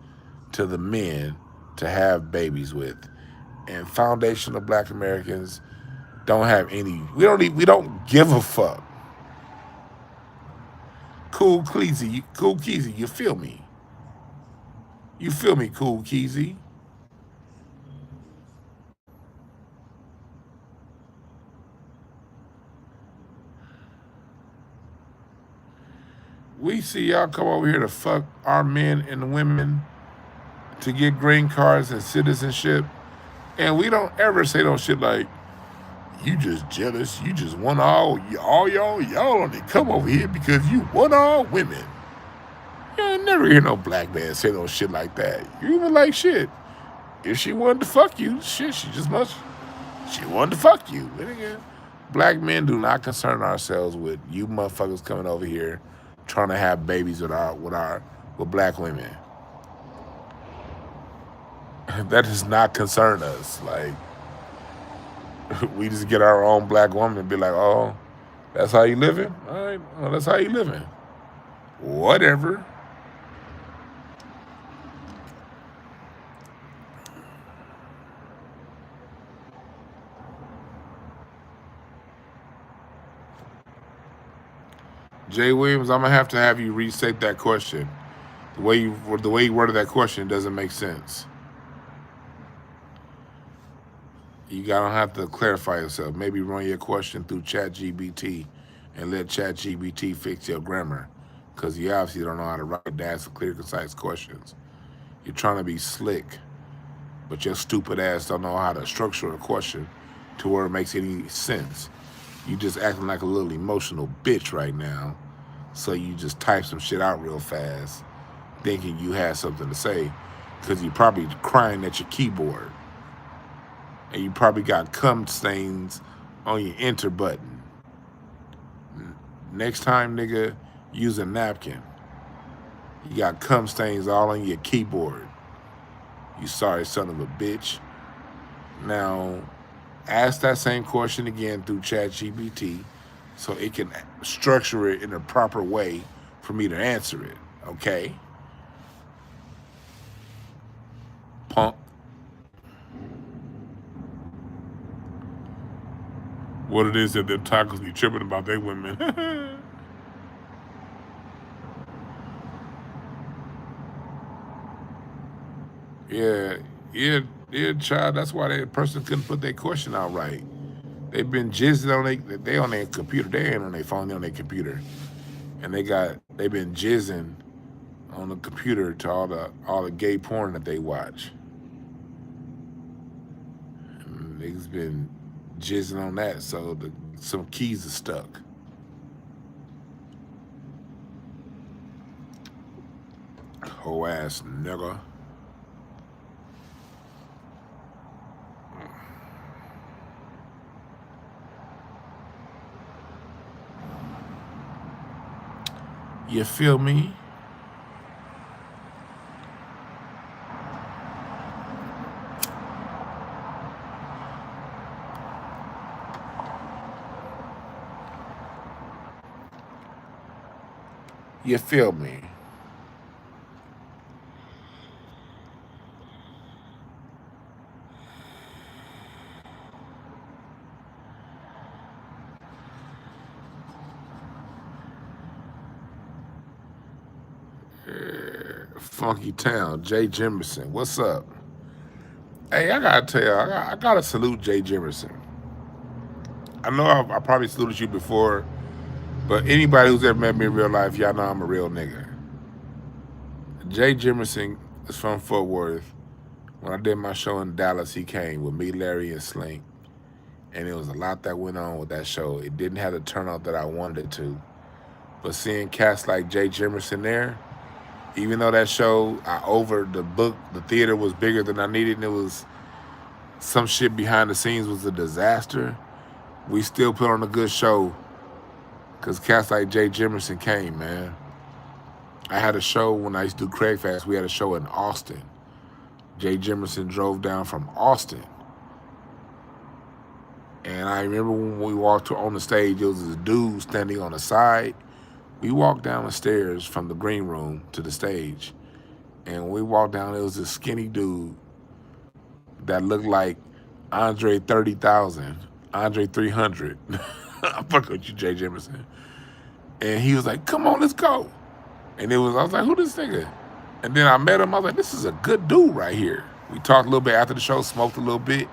to the men to have babies with. And foundational black Americans don't have any, we don't give a fuck. Cool Keezy, you feel me? You feel me, Cool Keezy? We see y'all come over here to fuck our men and women to get green cards and citizenship, and we don't ever say no shit like, you just jealous, you just want y'all only come over here because you want all women. You ain't never hear no black man say no shit like that. You even like shit. If she wanted to fuck you, shit, she wanted to fuck you. And again, black men do not concern ourselves with you motherfuckers coming over here trying to have babies with black women. That does not concern us. Like, we just get our own black woman and be like, oh, that's how you living? All right, well, that's how you living. Whatever. Jay Williams, I'm gonna have you restate that question. The way you worded that question doesn't make sense. You gotta have to clarify yourself. Maybe run your question through ChatGPT and let ChatGPT fix your grammar, because you obviously don't know how to write and ask clear, concise questions. You're trying to be slick, but your stupid ass don't know how to structure a question to where it makes any sense. You just acting like a little emotional bitch right now, so you just type some shit out real fast, thinking you had something to say, because you're probably crying at your keyboard. And you probably got cum stains on your enter button. Next time, nigga, use a napkin. You got cum stains all on your keyboard. You sorry son of a bitch. Now, ask that same question again through ChatGPT so it can structure it in a proper way for me to answer it, okay? Punk. What it is that them tacos be tripping about they women. yeah, child. That's why that person couldn't put their question out right. They've been jizzing on they on their computer. They ain't on their phone. They on their computer, and they've been jizzing on the computer to all the gay porn that they watch. And they've been jizzing on that, so some keys are stuck. Whole ass nigga. You feel me? You feel me? Funky Town, Jay Jimerson. What's up? Hey, I gotta tell you, I gotta salute Jay Jimerson. I know I probably saluted you before, but anybody who's ever met me in real life, y'all know I'm a real nigga. Jay Jimerson is from Fort Worth. When I did my show in Dallas, he came with me, Larry, and Slink. And there was a lot that went on with that show. It didn't have the turnout that I wanted it to. But seeing cats like Jay Jimerson there, even though that show, the theater was bigger than I needed, and it was some shit behind the scenes was a disaster, we still put on a good show because cats like Jay Jimerson came, man. I had a show when I used to do Craig Fast. We had a show in Austin. Jay Jimerson drove down from Austin. And I remember when we walked on the stage, there was this dude standing on the side. We walked down the stairs from the green room to the stage. And when we walked down, there was this skinny dude that looked like Andre 30,000, Andre 300. I'm fucking with you, Jay Jimerson. And he was like, come on, let's go. And I was like, who this nigga? And then I met him. I was like, this is a good dude right here. We talked a little bit after the show, smoked a little bit.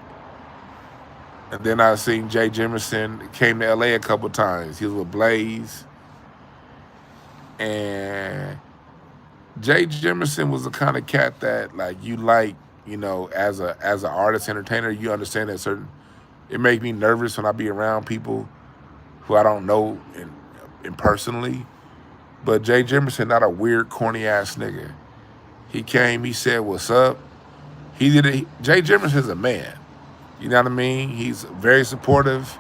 And then I seen Jay Jimerson, came to LA a couple times. He was with Blaze. And Jay Jimerson was the kind of cat that like you like, you know, as an artist, entertainer, you understand that it makes me nervous when I be around people who I don't know in personally. But Jay Jimerson, not a weird, corny ass nigga. He came, he said, what's up? He did it. Jay Jimerson's a man. You know what I mean? He's very supportive,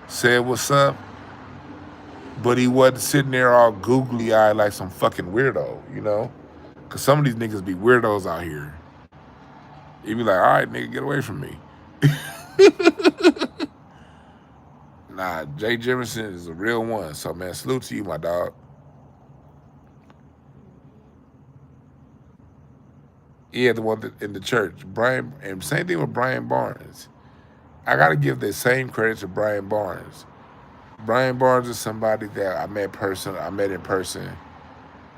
said what's up. But he wasn't sitting there all googly eyed like some fucking weirdo, you know? Because some of these niggas be weirdos out here. He'd be like, all right, nigga, get away from me. Nah, Jay Jimerson is a real one. So, man, salute to you, my dog. Yeah, the one in the church. Brian, and same thing with Brian Barnes. I got to give the same credit to Brian Barnes. Brian Barnes is somebody that I met in person,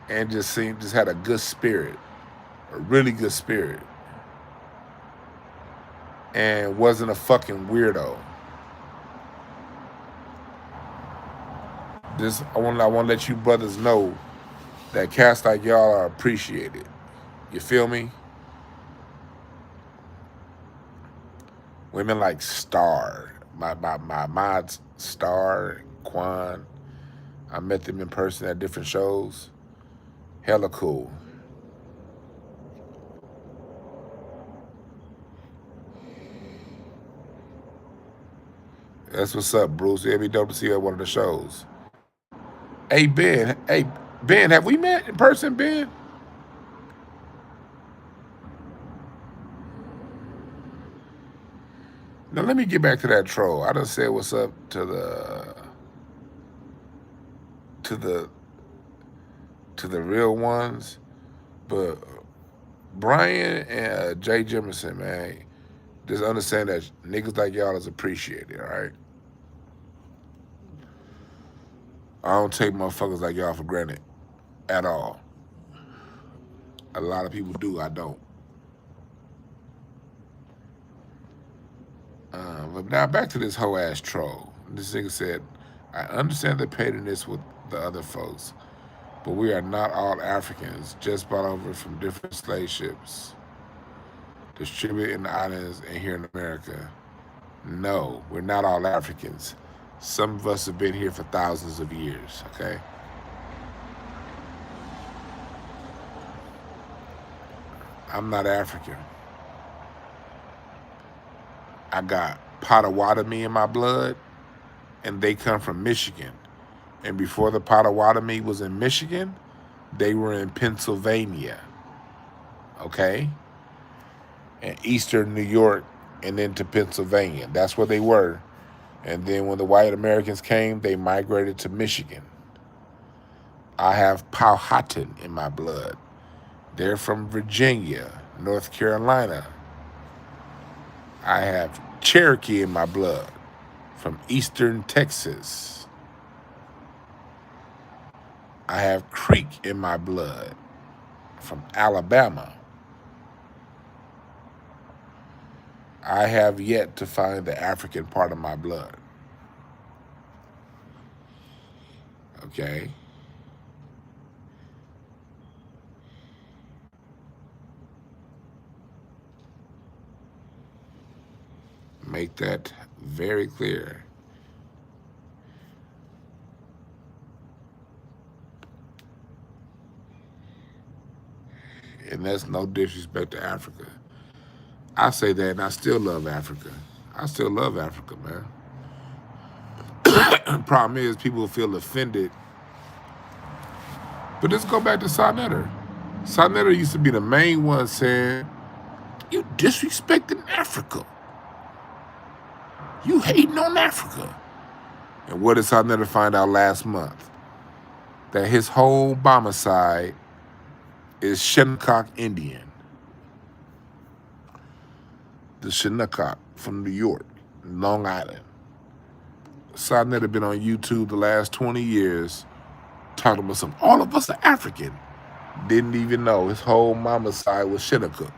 and just had a good spirit, a really good spirit, and wasn't a fucking weirdo. I want to let you brothers know that cats like y'all are appreciated. You feel me? Women like Star, my mods, Star, Quan. I met them in person at different shows. Hella cool. That's what's up, Bruce. It'd be dope to see you at one of the shows. Hey, Ben, have we met in person, Ben? Now let me get back to that troll. I done said what's up to the real ones, but Brian and Jay Jimerson, man, just understand that niggas like y'all is appreciated, all right? I don't take motherfuckers like y'all for granted at all. A lot of people do, I don't. But now back to this whole ass troll. This nigga said, I understand the pettiness with the other folks, but we are not all Africans, just brought over from different slave ships, distributed in the islands and here in America. No, we're not all Africans. Some of us have been here for thousands of years, okay? I'm not African. I got Potawatomi in my blood, and they come from Michigan. And before the Potawatomi was in Michigan, they were in Pennsylvania, okay? And eastern New York and into Pennsylvania. That's where they were. And then when the white Americans came, they migrated to Michigan. I have Powhatan in my blood. They're from Virginia, North Carolina. I have Cherokee in my blood from eastern Texas. I have Creek in my blood from Alabama. I have yet to find the African part of my blood. Okay? Make that very clear. And that's no disrespect to Africa. I say that, and I still love Africa. I still love Africa, man. Problem is, people feel offended. But let's go back to Sa Neter. Sa Neter used to be the main one saying, You disrespecting Africa. You hating on Africa. And what did Sarnetta find out last month? That his whole homicide is Shinnecock Indian. The Shinnecock from New York, Long Island. Sarnetta had been on YouTube the last 20 years talking about some, all of us are African. Didn't even know his whole mama's side was Shinnecock.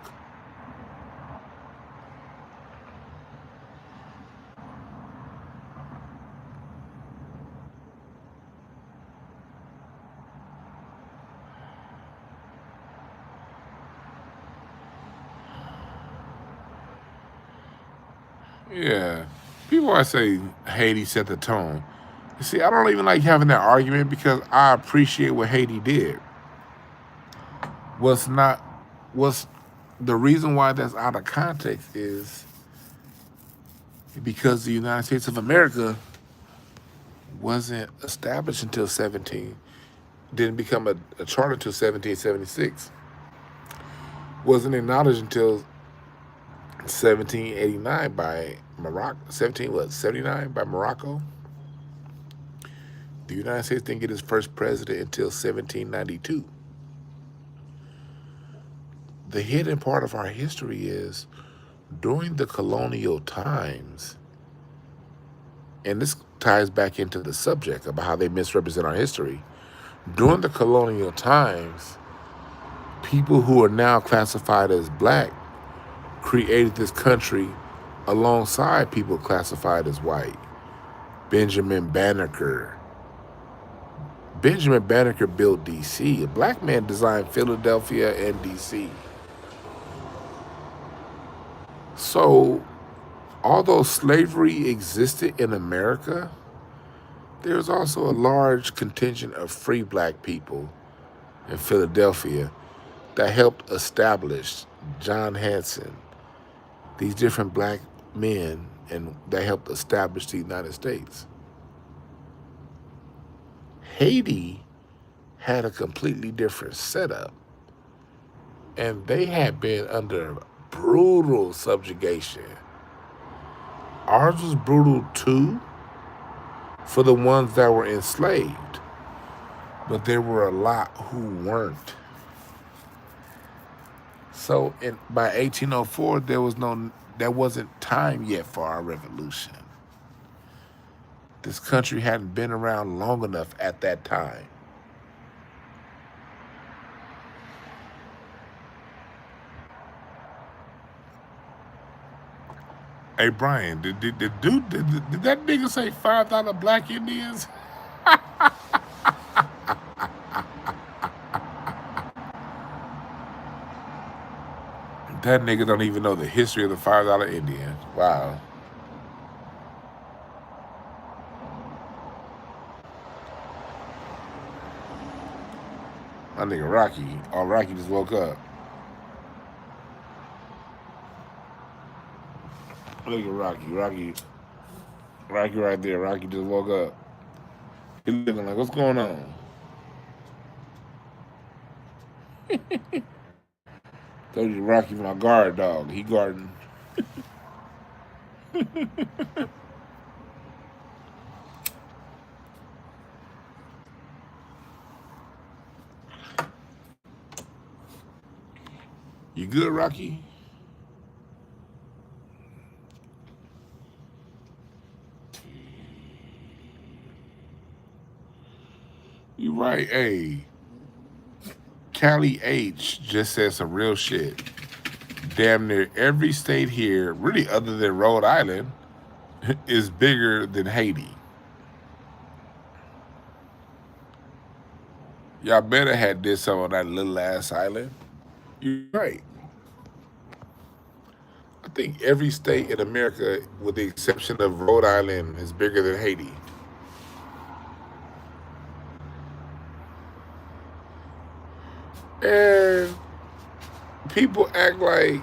Yeah. People always say Haiti set the tone. You see, I don't even like having that argument because I appreciate what Haiti did. What's the reason why that's out of context is because the United States of America wasn't established until didn't become a charter until 1776. Wasn't acknowledged until 1789 by Morocco. 79 by Morocco. The United States didn't get its first president until 1792. The hidden part of our history is during the colonial times, and this ties back into the subject about how they misrepresent our history. During the colonial times, people who are now classified as black created this country alongside people classified as white. Benjamin Banneker built D.C. A black man designed Philadelphia and D.C. So, although slavery existed in America, there's also a large contingent of free black people in Philadelphia that helped establish John Hanson, these different black men, and that helped establish the United States. Haiti had a completely different setup, and they had been under brutal subjugation. Ours was brutal too for the ones that were enslaved, but there were a lot who weren't. So by 1804, there wasn't time yet for our revolution. This country hadn't been around long enough at that time. Hey Brian, did that nigga say $5 black Indians? That nigga don't even know the history of the $5 Indian. Wow. My nigga Rocky. Oh, Rocky just woke up. Look at Rocky. Rocky right there. Rocky just woke up. He looking like, what's going on? Told you Rocky my guard dog. He guarding. You good, Rocky? You right. Hey, Callie H just said some real shit. Damn near every state here, really other than Rhode Island, is bigger than Haiti. Y'all better had did something on that little ass island. You're right. I think every state in America, with the exception of Rhode Island, is bigger than Haiti. And people act like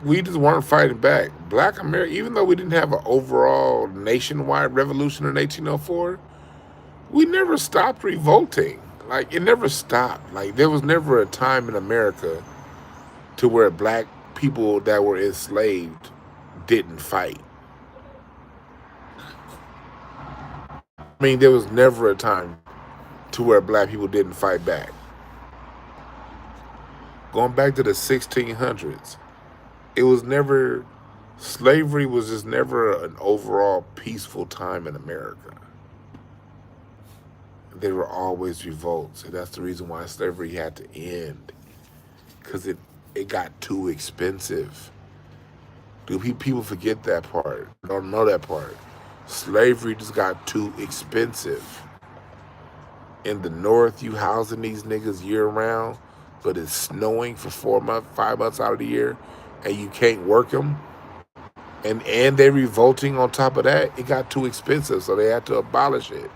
we just weren't fighting back. Black America, even though we didn't have an overall nationwide revolution in 1804, we never stopped revolting. Like it never stopped. Like there was never a time in America to where black people that were enslaved didn't fight. I mean, there was never a time to where black people didn't fight back. Going back to the 1600s, it was never, slavery was just never an overall peaceful time in America. There were always revolts, and that's the reason why slavery had to end, because it got too expensive. Do people forget that part? Don't know that part. Slavery just got too expensive. In the North, you housing these niggas year round, but it's snowing for 4 months, 5 months out of the year, and you can't work them. And they're revolting on top of that. It got too expensive, so they had to abolish it.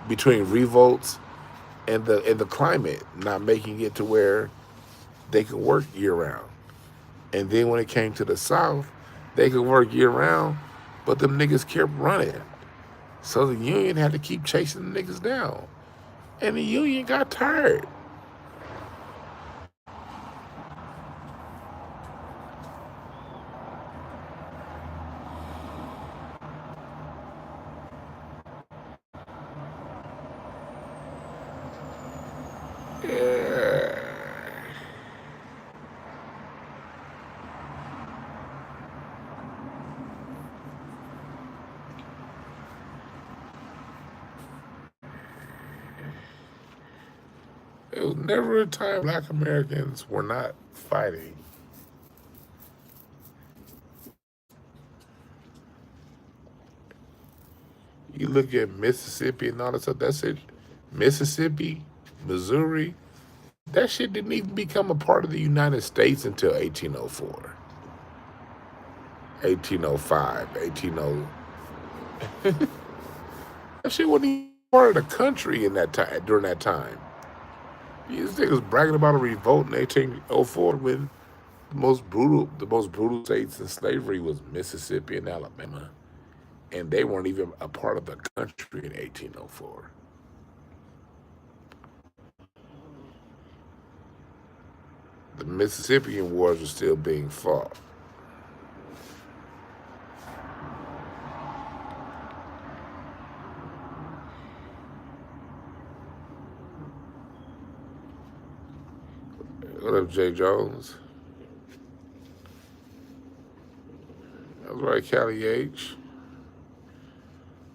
Between revolts and the climate not making it to where they could work year round. And then when it came to the South, they could work year round, but them niggas kept running. So the union had to keep chasing the niggas down. And the union got tired. Yeah. It was never a time black Americans were not fighting. You look at Mississippi and all that stuff, that's it. Mississippi, Missouri, that shit didn't even become a part of the United States until 1804, 1805, 1800. That shit wasn't even part of the country in that time, during that time. These niggas bragging about a revolt in 1804 when the most brutal states in slavery was Mississippi and Alabama, and they weren't even a part of the country in 1804. The Mississippian wars were still being fought. What up, Jay Jones? That's right, Callie H.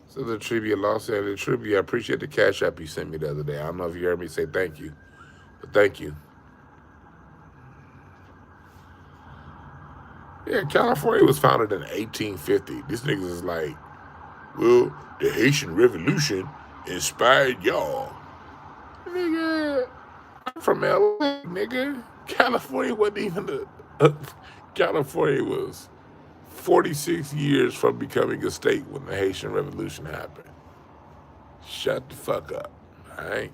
So the tribute, Los Angeles tribute. I appreciate the cash app you sent me the other day. I don't know if you heard me say thank you, but thank you. Yeah, California was founded in 1850. These niggas is like, well, the Haitian Revolution inspired y'all. Nigga, I'm from LA, nigga. California wasn't even California was 46 years from becoming a state when the Haitian Revolution happened. Shut the fuck up, all right?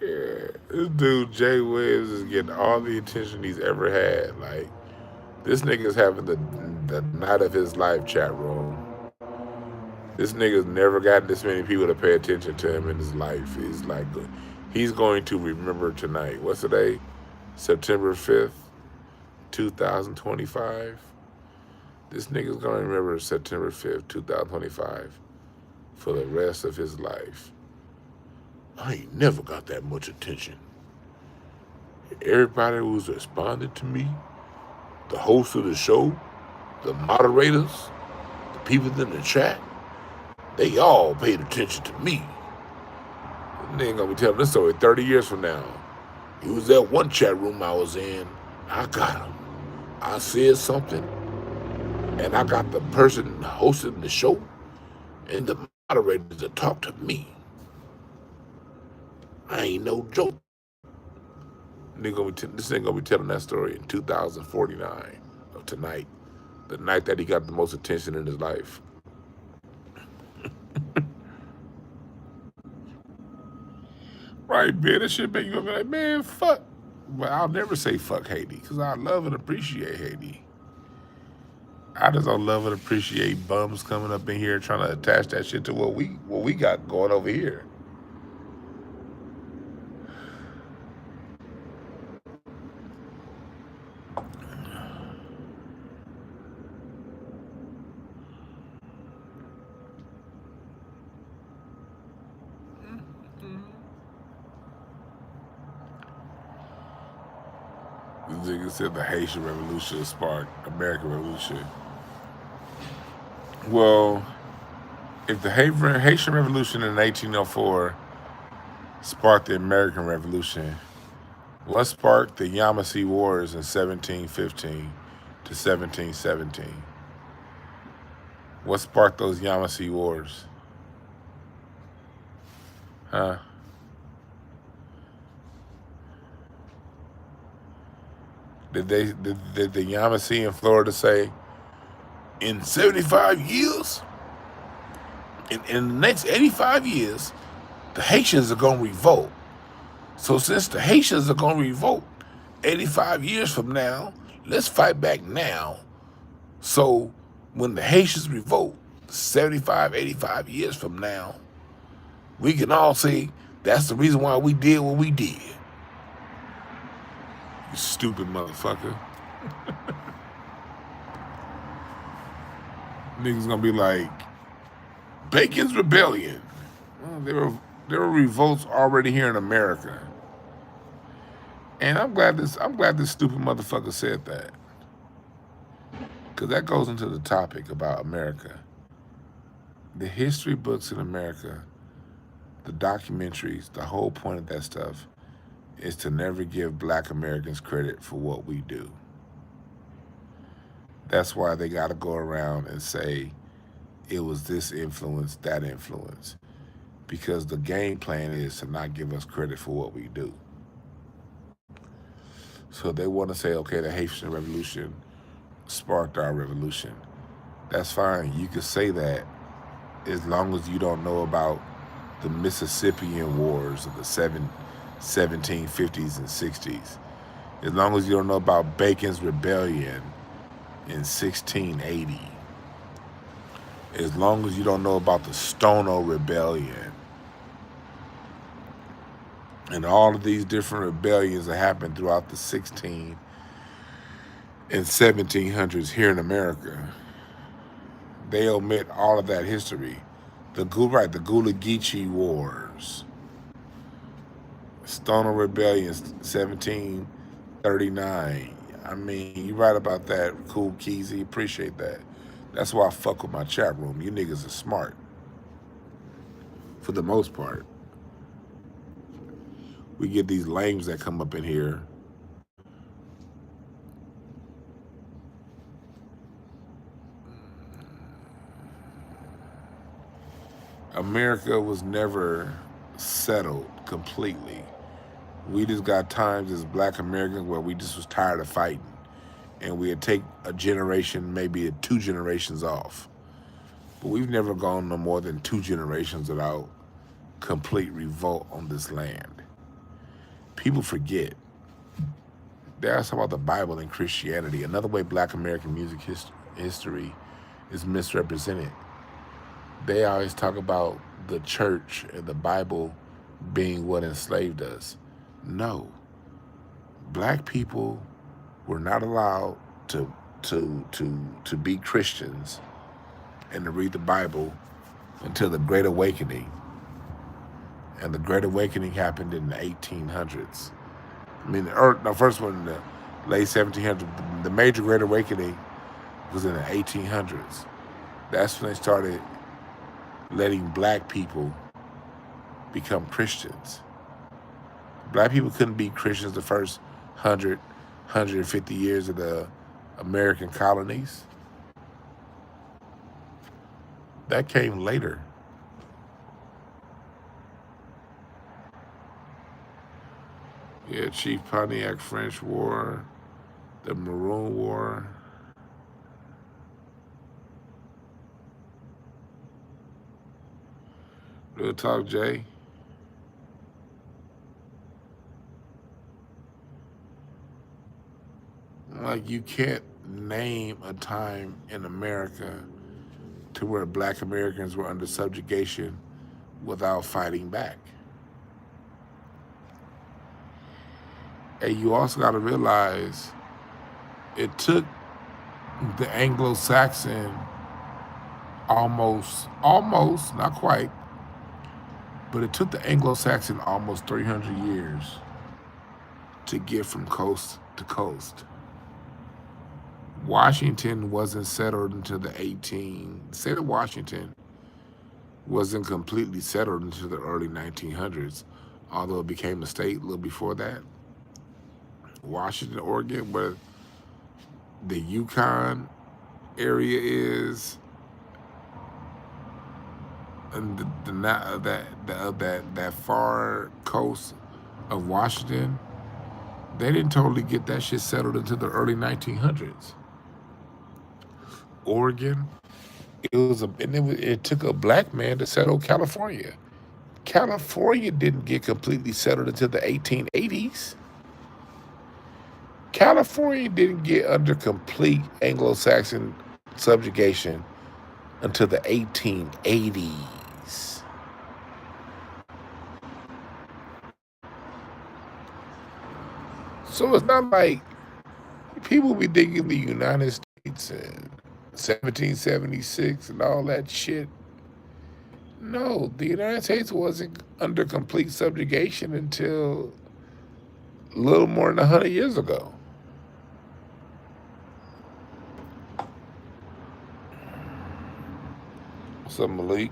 Yeah, this dude Jay Williams is getting all the attention he's ever had. Like this nigga's having the night of his life chat room. This nigga's never gotten this many people to pay attention to him in his life. He's like, he's going to remember tonight. What's the day? September 5th, 2025. This nigga's gonna remember September 5th, 2025 for the rest of his life. I ain't never got that much attention. Everybody who's responded to me, the host of the show, the moderators, the people in the chat, they all paid attention to me. They ain't gonna be telling this story 30 years from now. He was that one chat room I was in. I got him. I said something, and I got the person hosting the show and the moderators to talk to me. I ain't no joke. This ain't gonna be telling that story in 2049 of tonight, the night that he got the most attention in his life. Right, man. That shit make you be like, man, fuck. But I'll never say fuck Haiti because I love and appreciate Haiti. I just don't love and appreciate bums coming up in here trying to attach that shit to what we got going over here. This nigga said the Haitian Revolution sparked American Revolution. Well, if the Haitian Revolution in 1804 sparked the American Revolution, what sparked the Yamasee Wars in 1715 to 1717? What sparked those Yamasee Wars? Huh? Did the Yamasee in Florida say in 75 years, in the next 85 years, the Haitians are gonna revolt? So since the Haitians are gonna revolt 85 years from now, let's fight back now. So when the Haitians revolt 75, 85 years from now, we can all say that's the reason why we did what we did. You stupid motherfucker. Niggas gonna be like, Bacon's Rebellion. Well, there were revolts already here in America. And I'm glad this stupid motherfucker said that. Because that goes into the topic about America. The history books in America, the documentaries, the whole point of that stuff is to never give black Americans credit for what we do. That's why they got to go around and say it was this influence, that influence. Because the game plan is to not give us credit for what we do. So they want to say, okay, the Haitian Revolution sparked our revolution. That's fine. You could say that as long as you don't know about the Mississippian Wars of the 1750s and 60s. As long as you don't know about Bacon's Rebellion in 1680. As long as you don't know about the Stono Rebellion and all of these different rebellions that happened throughout the 16 and 1700s here in America. They omit all of that history. The Gullah Geechee Wars, Stoner Rebellion, 1739. I mean, you right about that, Cool Keezy. Appreciate that. That's why I fuck with my chat room. You niggas are smart, for the most part. We get these lames that come up in here. America was never settled completely. We just got times as black Americans where we just was tired of fighting. And we'd take a generation, maybe 2 generations off. But we've never gone no more than 2 generations without complete revolt on this land. People forget. They ask about the Bible and Christianity. Another way black American music history is misrepresented. They always talk about the church and the Bible being what enslaved us. No. Black people were not allowed to be Christians and to read the Bible until the Great Awakening. And the Great Awakening happened in the 1800s. I mean, the first one in the late 1700s. The major Great Awakening was in the 1800s. That's when they started letting black people become Christians. Black people couldn't be Christians the first 150 years of the American colonies. That came later. Yeah, Chief Pontiac French War, the Maroon War. Real talk, Jay. Like, you can't name a time in America to where black Americans were under subjugation without fighting back. And you also got to realize it took the Anglo-Saxon almost, not quite, but it took the Anglo-Saxon almost 300 years to get from coast to coast. Washington wasn't settled until the state of Washington wasn't completely settled until the early 1900s, although it became a state a little before that. Washington, Oregon, where the Yukon area is, and that far coast of Washington, they didn't totally get that shit settled until the early 1900s. Oregon, it took a black man to settle California. California didn't get completely settled until the 1880s. California didn't get under complete Anglo-Saxon subjugation until the 1880s. So it's not like people be thinking the United States in 1776 and all that shit. No, the United States wasn't under complete subjugation until a little more than 100 years ago. What's up, Malik?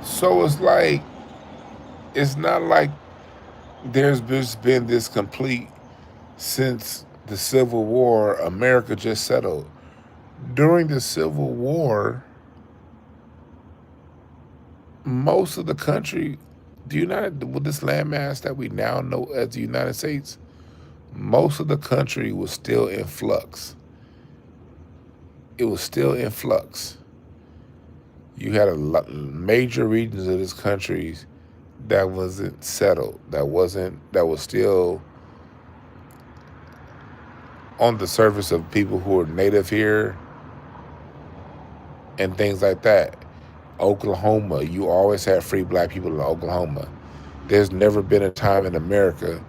So it's not like there's just been this complete, since the Civil War, America just settled. During the Civil War, most of the country, with this landmass that we now know as the United States, most of the country was still in flux. It was still in flux. You had major regions of this country that wasn't settled, that was still on the surface of people who are native here and things like that. Oklahoma, you always had free black people in Oklahoma. There's never been a time in America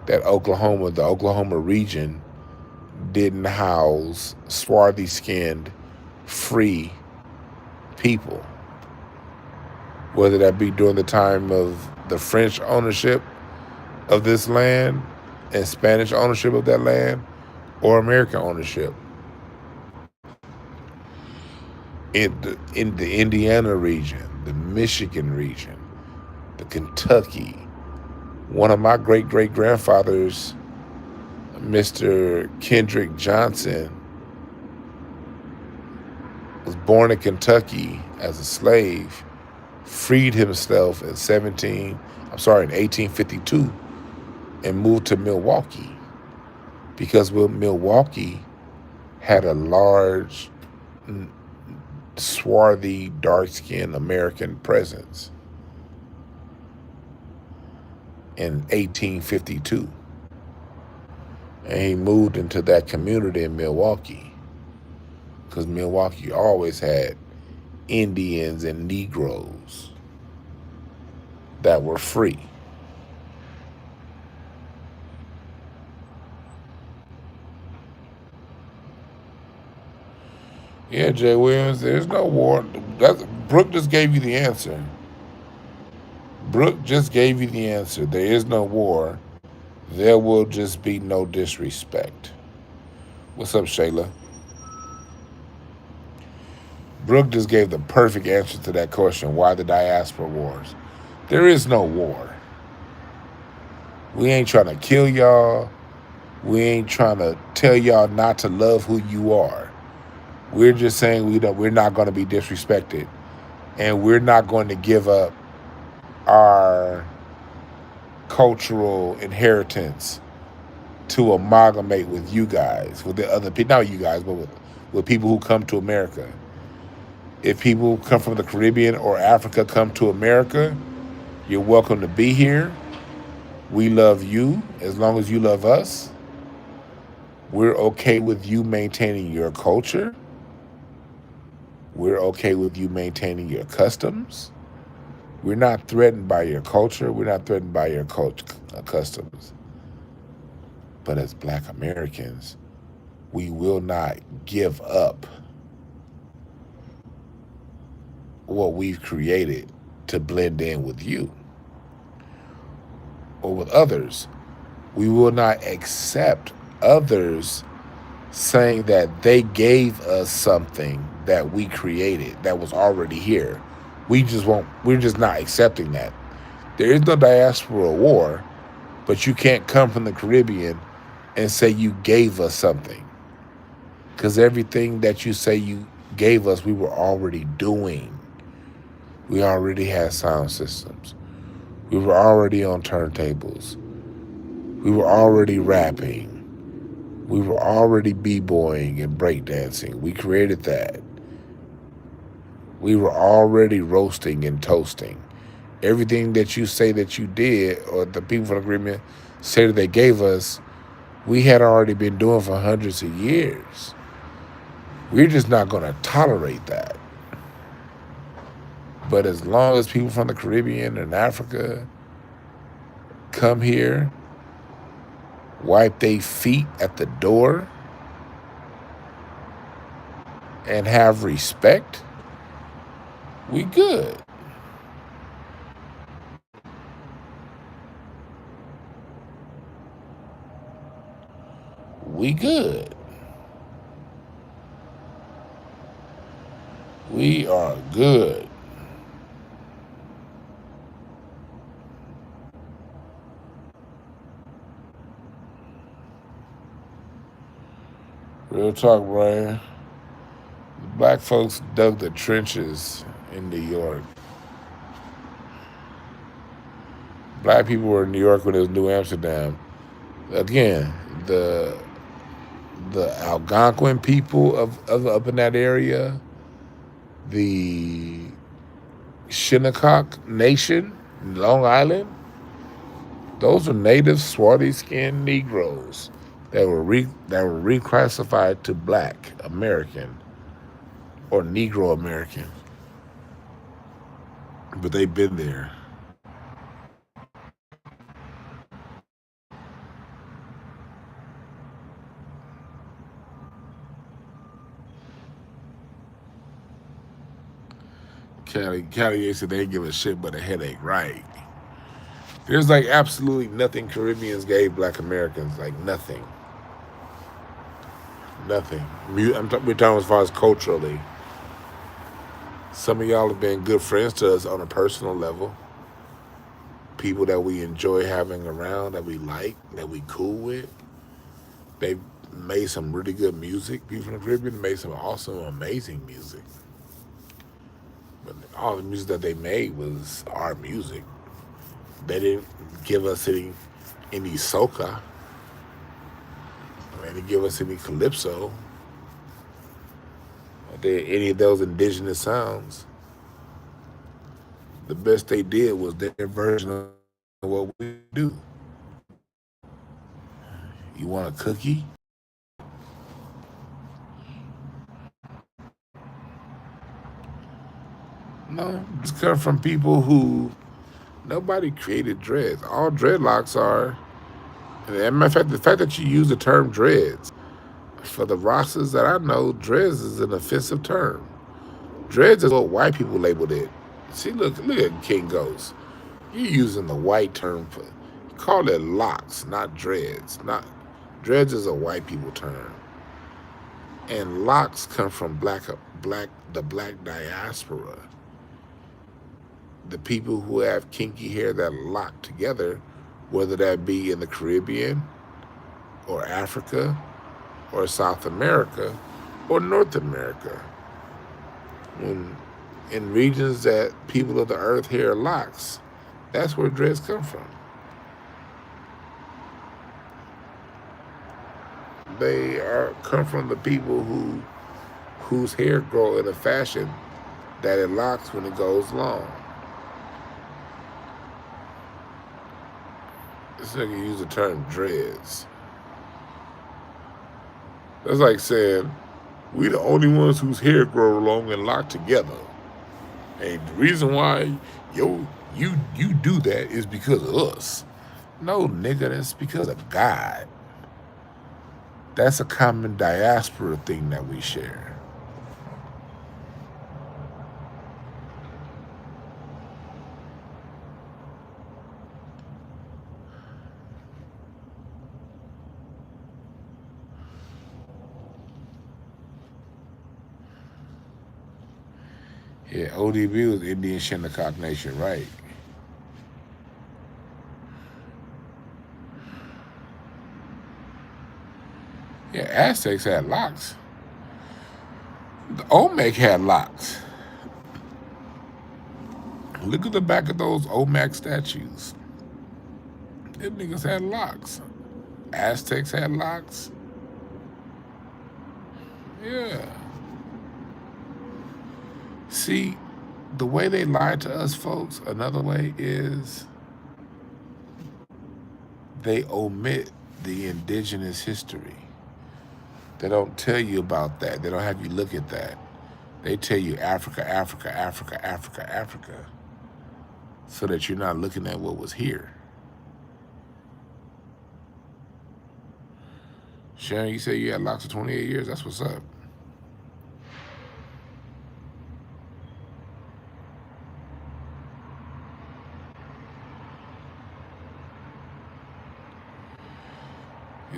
that the Oklahoma region, didn't house swarthy-skinned, free people. Whether that be during the time of the French ownership of this land and Spanish ownership of that land, or American ownership. In the Indiana region, the Michigan region, the Kentucky. One of my great-great-grandfathers, Mr. Kendrick Johnson, was born in Kentucky as a slave, freed himself in 1852, and moved to Milwaukee because Milwaukee had a large, swarthy, dark-skinned American presence in 1852. And he moved into that community in Milwaukee because Milwaukee always had Indians and Negroes that were free. Yeah, Jay Williams, there's no war. Brooke just gave you the answer. Brooke just gave you the answer. There is no war. There will just be no disrespect. What's up, Shayla? Brooke just gave the perfect answer to that question. Why the diaspora wars? There is no war. We ain't trying to kill y'all. We ain't trying to tell y'all not to love who you are. We're just saying we're not going to be disrespected. And we're not going to give up our cultural inheritance to amalgamate with you guys, with the other people, not you guys, but with people who come to America. If people come from the Caribbean or Africa come to America, you're welcome to be here. We love you as long as you love us. We're okay with you maintaining your culture. We're okay with you maintaining your customs. We're not threatened by your culture. We're not threatened by your customs. But as Black Americans, we will not give up what we've created to blend in with you or with others. We will not accept others saying that they gave us something that we created that was already here. We're just not accepting that. There is no diaspora war, but you can't come from the Caribbean and say you gave us something. Because everything that you say you gave us, we were already doing. We already had sound systems. We were already on turntables. We were already rapping. We were already b-boying and breakdancing. We created that. We were already roasting and toasting. Everything that you say that you did, or the people from the Caribbean say that they gave us, we had already been doing for hundreds of years. We're just not going to tolerate that. But as long as people from the Caribbean and Africa come here, wipe their feet at the door, and have respect, we good. We good. We are good. Real talk, Brian. Black folks dug the trenches in New York. Black people were in New York when it was New Amsterdam. Again, the Algonquin people of up in that area, the Shinnecock Nation, Long Island, those are native swarthy-skinned Negroes that were reclassified to Black American or Negro American, but they've been there. Cali said they give a shit but a headache, right? There's like absolutely nothing Caribbeans gave Black Americans, like nothing. Nothing. We're talking as far as culturally. Some of y'all have been good friends to us on a personal level. People that we enjoy having around, that we like, that we cool with. They've made some really good music. People from the Caribbean made some awesome, amazing music. But all the music that they made was our music. They didn't give us any soca. They didn't give us any calypso. Any of those indigenous sounds. The best they did was their version of what we do. You want a cookie? No, it's come from people who nobody created dreads. All dreadlocks are, and as a matter of fact, the fact that you use the term dreads, for the Rosses that I know, dreads is an offensive term. Dreads is what white people labeled it. See, look at King Ghost. You're using the white term for, you call it locks, not dreads. Not dreads is a white people term. And locks come from the black diaspora. The people who have kinky hair that lock together, whether that be in the Caribbean or Africa or South America or North America. In regions that people of the earth hair locks, that's where dreads come from. They come from the people who whose hair grow in a fashion that it locks when it goes long. This nigga use the term dreads. That's like saying we the only ones whose hair grow long and lock together. And the reason why you do that is because of us. No, nigga, that's because of God. That's a common diaspora thing that we share. Yeah, ODB was Indian Shinnecock Nation, right? Yeah, Aztecs had locks. The Olmec had locks. Look at the back of those Olmec statues. Them niggas had locks. Aztecs had locks. Yeah. See, the way they lie to us folks, another way is they omit the indigenous history. They don't tell you about that. They don't have you look at that. They tell you Africa, Africa, Africa, Africa, Africa, so that you're not looking at what was here. Sharon, you say you had locks for 28 years? That's what's up.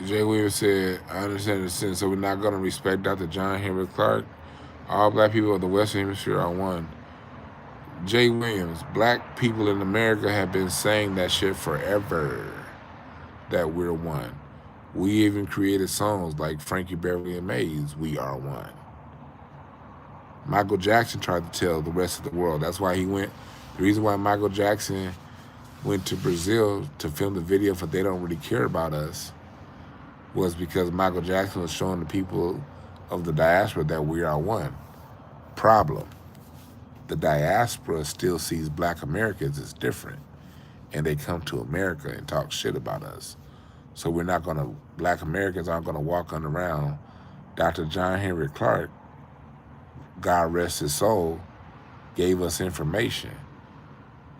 Jay Williams said, I understand the sense, so we're not going to respect Dr. John Henry Clark. All black people of the Western Hemisphere are one. Jay Williams, black people in America have been saying that shit forever, that we're one. We even created songs like Frankie Beverly and Mays, We Are One. Michael Jackson tried to tell the rest of the world. That's why he went, the reason why Michael Jackson went to Brazil to film the video for They Don't Really Care About Us was because Michael Jackson was showing the people of the diaspora that we are one. Problem. The diaspora still sees black Americans as different, and they come to America and talk shit about us. So we're not gonna, black Americans aren't gonna walk on around. Dr. John Henry Clark, God rest his soul, gave us information.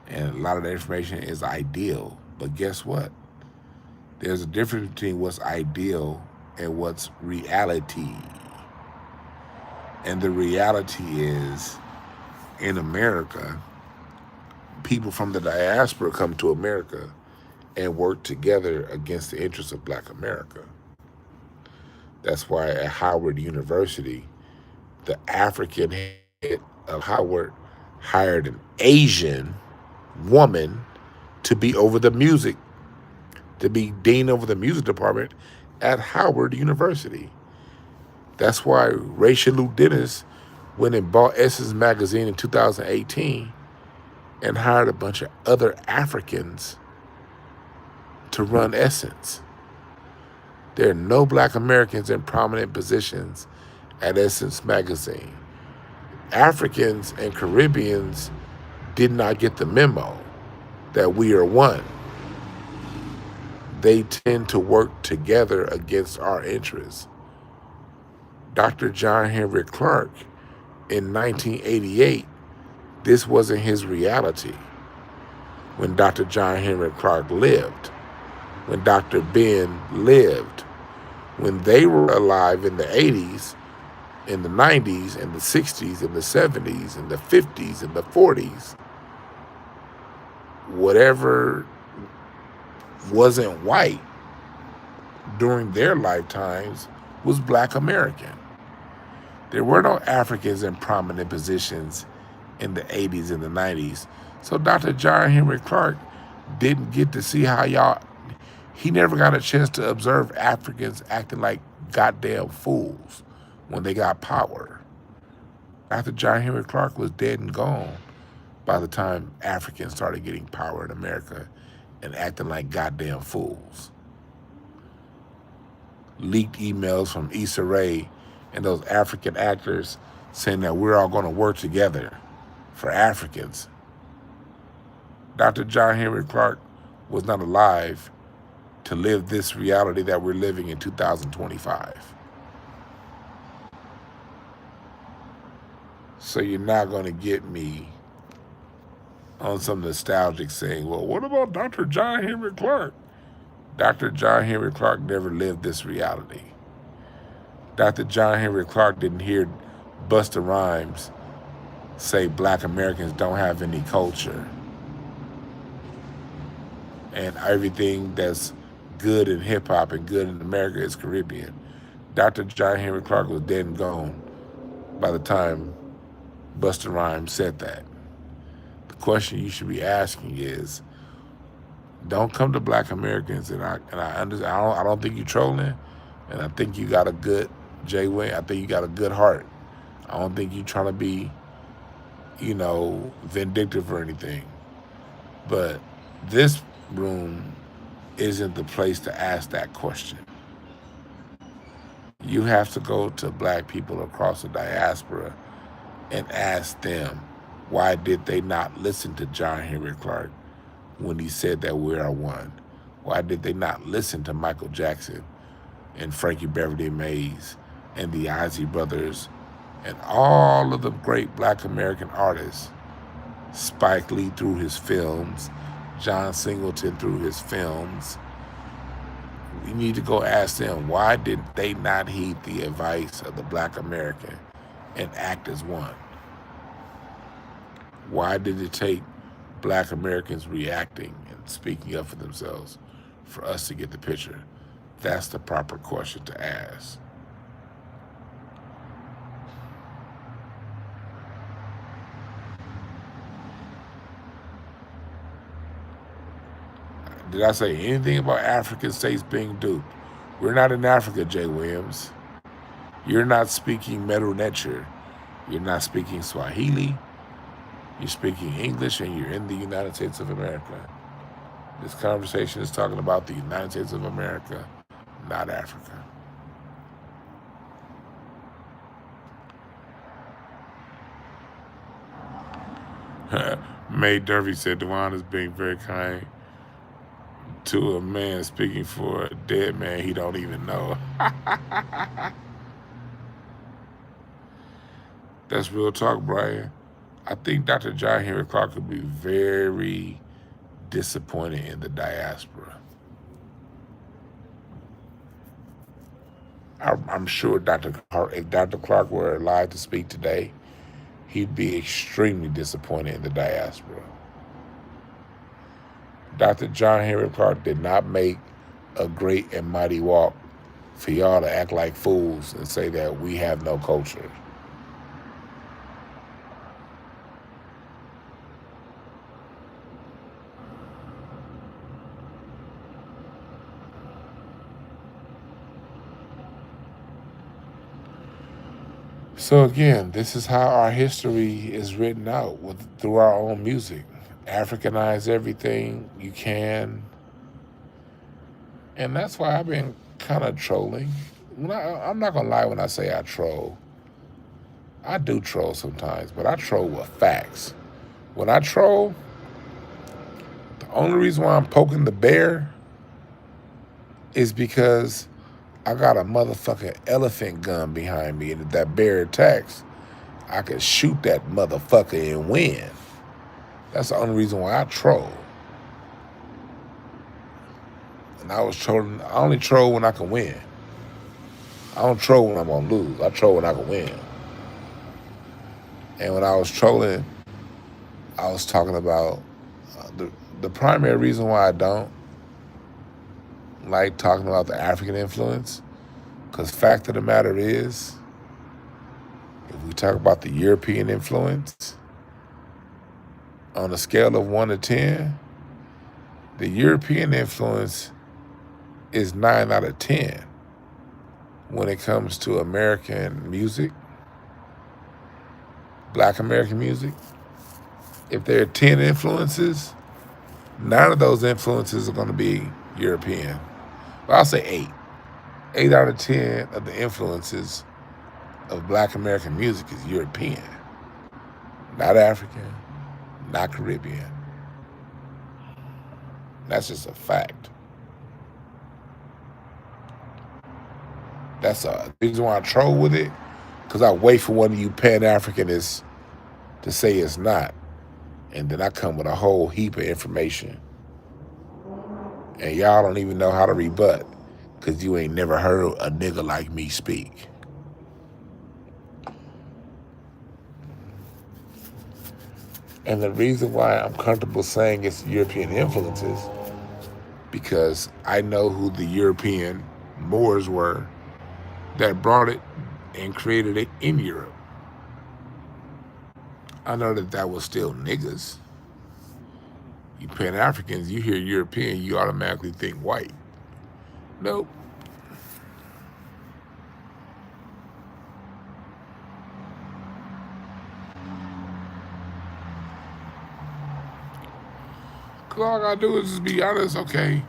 And a lot of the information is ideal. But guess what? There's a difference between what's ideal and what's reality. And the reality is, in America, people from the diaspora come to America and work together against the interests of black America. That's why at Howard University, the African head of Howard hired an Asian woman to be over the music, to be dean over the music department at Howard University. That's why Rachel Lou Dennis went and bought Essence magazine in 2018 and hired a bunch of other Africans to run Essence. There are no black Americans in prominent positions at Essence magazine. Africans and Caribbeans did not get the memo that we are one. They tend to work together against our interests. Dr. John Henry Clark, in 1988, this wasn't his reality. When Dr. John Henry Clark lived, when Dr. Ben lived, when they were alive in the 80s, in the 90s, in the 60s, in the 70s, in the 50s, in the 40s, whatever wasn't white during their lifetimes was black American. There were no Africans in prominent positions in the 80s and the 90s. So Dr. John Henry Clark didn't get to see how y'all, he never got a chance to observe Africans acting like goddamn fools when they got power. Dr. John Henry Clark was dead and gone by the time Africans started getting power in America and acting like goddamn fools. Leaked emails from Issa Rae and those African actors saying that we're all going to work together for Africans. Dr. John Henry Clark was not alive to live this reality that we're living in 2025. So you're not going to get me on some nostalgic saying, well, what about Dr. John Henry Clark? Dr. John Henry Clark never lived this reality. Dr. John Henry Clark didn't hear Busta Rhymes say Black Americans don't have any culture, and everything that's good in hip-hop and good in America is Caribbean. Dr. John Henry Clark was dead and gone by the time Busta Rhymes said that. The question you should be asking is, don't come to Black Americans, and I understand. I don't think you're trolling, and I think you got a good Jay Wayne. I think you got a good heart. I don't think you're trying to be, vindictive or anything. But this room isn't the place to ask that question. You have to go to Black people across the diaspora and ask them, why did they not listen to John Henry Clark when he said that we are one? Why did they not listen to Michael Jackson and Frankie Beverly Mays and the Ozzy Brothers and all of the great Black American artists? Spike Lee through his films, John Singleton through his films. We need to go ask them, why did they not heed the advice of the Black American and act as one? Why did it take Black Americans reacting and speaking up for themselves for us to get the picture? That's the proper question to ask. Did I say anything about African states being duped? We're not in Africa, Jay Williams. You're not speaking Meru Necher. You're not speaking Swahili. You're speaking English, and you're in the United States of America. This conversation is talking about the United States of America, not Africa. May Durfee said Devon is being very kind to a man speaking for a dead man he don't even know. That's real talk, Brian. I think Dr. John Henry Clark could be very disappointed in the diaspora. I'm sure if Dr. Clark were alive to speak today, he'd be extremely disappointed in the diaspora. Dr. John Henry Clark did not make a great and mighty walk for y'all to act like fools and say that we have no culture. So again, this is how our history is written out through our own music. Africanize everything you can. And that's why I've been kind of trolling. I'm not going to lie when I say I troll. I do troll sometimes, but I troll with facts. When I troll, the only reason why I'm poking the bear is because I got a motherfucking elephant gun behind me, and if that bear attacks, I can shoot that motherfucker and win. That's the only reason why I troll. And I was trolling. I only troll when I can win. I don't troll when I'm gonna lose. I troll when I can win. And when I was trolling, I was talking about the primary reason why I don't like talking about the African influence, because fact of the matter is, if we talk about the European influence, on a scale of 1 to 10, the European influence is 9 out of 10 when it comes to American music, Black American music. If there are 10 influences, 9 of those influences are going to be European. Well, I'll say 8. 8 out of 10 of the influences of Black American music is European, not African, not Caribbean. That's just a fact. That's the reason why I troll with it, because I wait for one of you Pan-Africanists to say it's not. And then I come with a whole heap of information. And y'all don't even know how to rebut, because you ain't never heard a nigga like me speak. And the reason why I'm comfortable saying it's European influences, because I know who the European Moors were that brought it and created it in Europe. I know that was still niggas. You Pan-Africans, you hear European, you automatically think white. Nope. Cause all I gotta do is just be honest. Okay,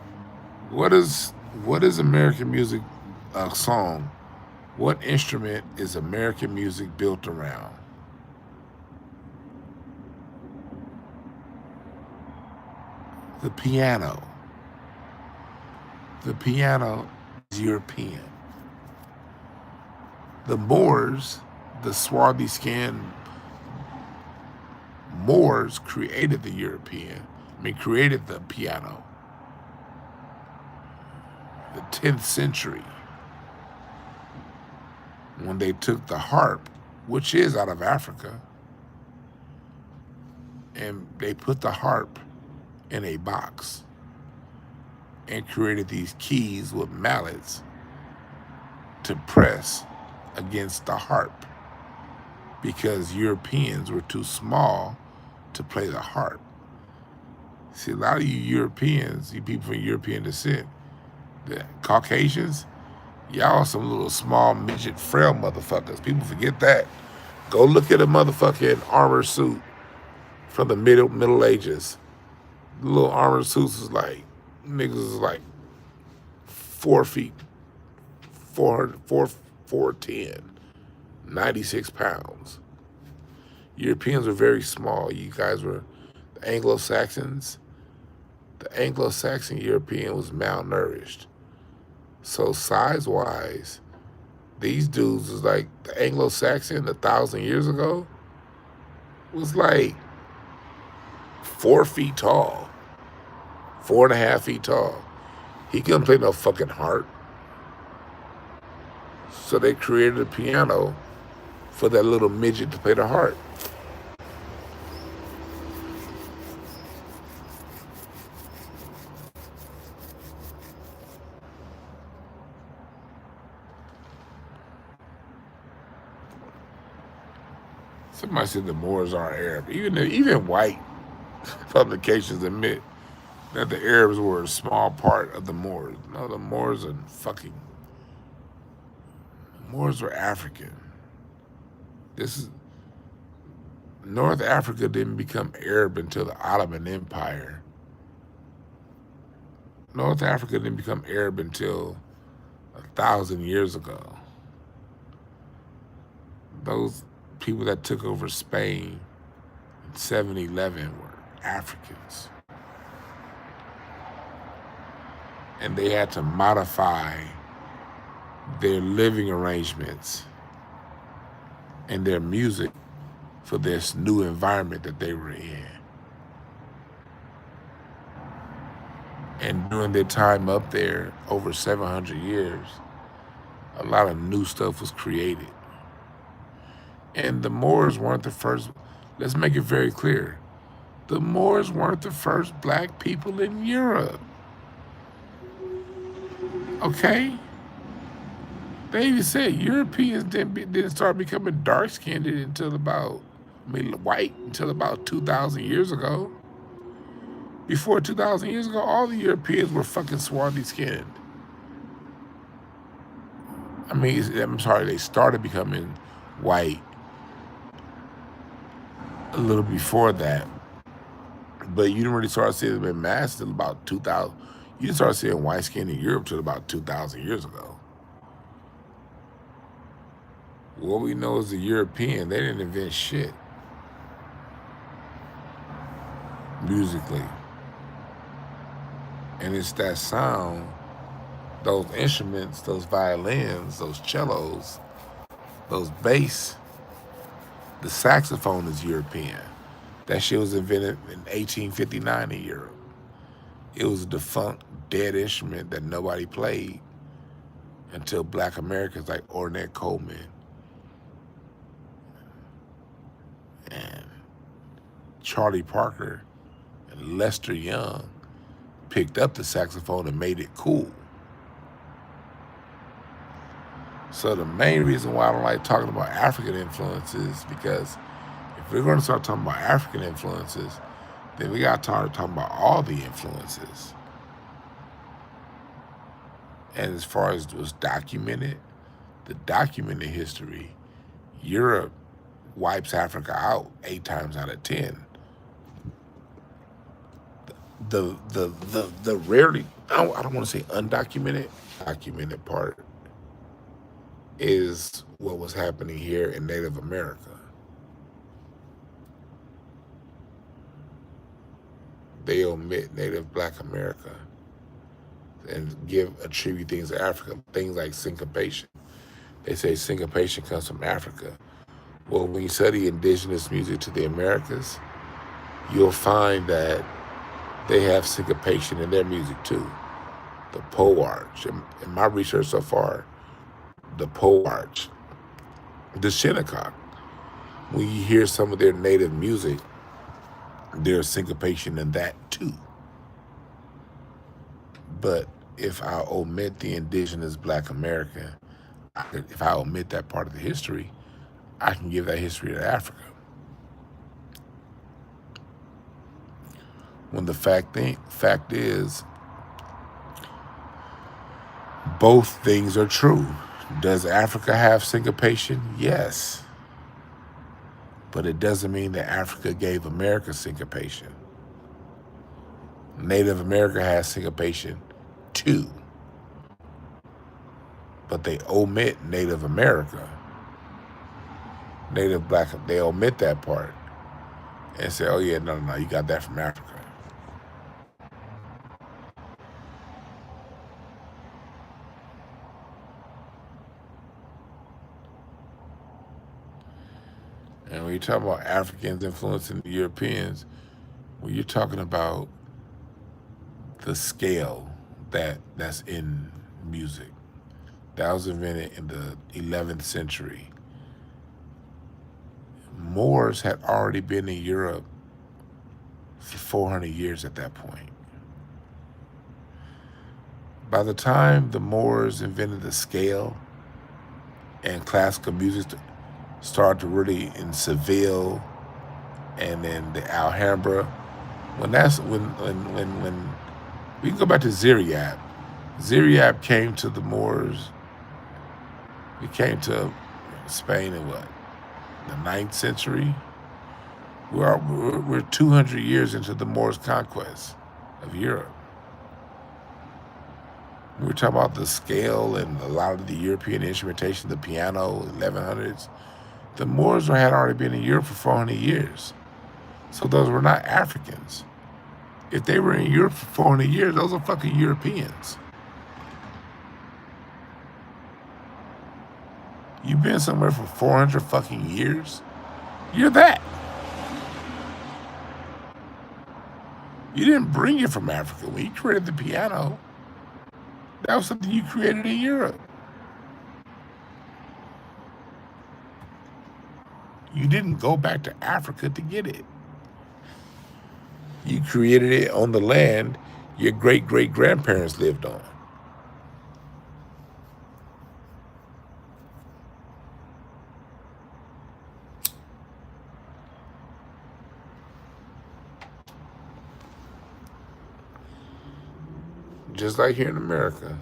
what is American music a song? What instrument is American music built around? The piano. The piano is European. The Moors, the swarthy skinned Moors created created the piano. The 10th century, when they took the harp, which is out of Africa, and they put the harp in a box and created these keys with mallets to press against the harp, because Europeans were too small to play the harp. See, a lot of you Europeans, you people from European descent, the Caucasians, y'all some little small midget frail motherfuckers. People forget that. Go look at a motherfucking armor suit from the Middle Ages. The little armor suits is like, niggas is like 4 feet, 4'10", 96 pounds. Europeans were very small. You guys were the Anglo-Saxons. The Anglo-Saxon European was malnourished. So size-wise, these dudes was like, the Anglo-Saxon 1,000 years ago was like 4 feet tall, 4.5 feet tall. He couldn't play no fucking harp. So they created a piano for that little midget to play the harp. Somebody said the Moors are Arab. Even white publications admit that the Arabs were a small part of the Moors. No, the Moors were African. North Africa didn't become Arab until the Ottoman Empire. North Africa didn't become Arab until 1,000 years ago. Those people that took over Spain in 711 were Africans. And they had to modify their living arrangements and their music for this new environment that they were in. And during their time up there, over 700 years, a lot of new stuff was created. And the Moors weren't the first. Let's make it very clear. The Moors weren't the first black people in Europe. Okay? They even said Europeans didn't start becoming dark-skinned until white until about 2,000 years ago. Before 2,000 years ago, all the Europeans were fucking swarthy-skinned. I'm sorry, they started becoming white a little before that. But you didn't really start seeing them in mass until about 2,000. You didn't start seeing white skin in Europe until about 2,000 years ago. What we know is the European, they didn't invent shit musically. And it's that sound, those instruments, those violins, those cellos, those bass. The saxophone is European. That shit was invented in 1859 in Europe. It was a defunct, dead instrument that nobody played until black Americans like Ornette Coleman and Charlie Parker and Lester Young picked up the saxophone and made it cool. So the main reason why I don't like talking about African influences, because if we're going to start talking about African influences, then we got to start talking about all the influences. And as far as was documented, the documented history, Europe wipes Africa out 8 times out of 10. The rarely, I don't want to say undocumented, documented part is what was happening here in Native America. They omit Native Black America and attribute things to Africa, things like syncopation. They say syncopation comes from Africa. Well, when you study indigenous music to the Americas, you'll find that they have syncopation in their music too. The pole arch. In my research so far, the pole arch, the shinnecock. When you hear some of their native music, there's syncopation in that too. But if I omit the indigenous Black American, if I omit that part of the history, I can give that history to Africa. When the fact is, both things are true. Does Africa have syncopation? Yes. But it doesn't mean that Africa gave America syncopation. Native America has syncopation too. But they omit Native America. Native Black, they omit that part and say, oh yeah, no, you got that from Africa. And when you talk about Africans influencing the Europeans, well, you're talking about the scale that's in music. That was invented in the 11th century. Moors had already been in Europe for 400 years at that point. By the time the Moors invented the scale and classical music started to really in Seville and then the Alhambra, when we can go back to Ziryab. Ziryab came to the Moors. He came to Spain in what? The 9th century? We're 200 years into the Moors' conquest of Europe. We're talking about the scale and a lot of the European instrumentation, the piano, 1100s. The Moors had already been in Europe for 400 years. So those were not Africans. If they were in Europe for 400 years, those are fucking Europeans. You've been somewhere for 400 fucking years? You're that. You didn't bring it from Africa. When you created the piano, that was something you created in Europe. You didn't go back to Africa to get it. You created it on the land your great-great-grandparents lived on. Just like here in America.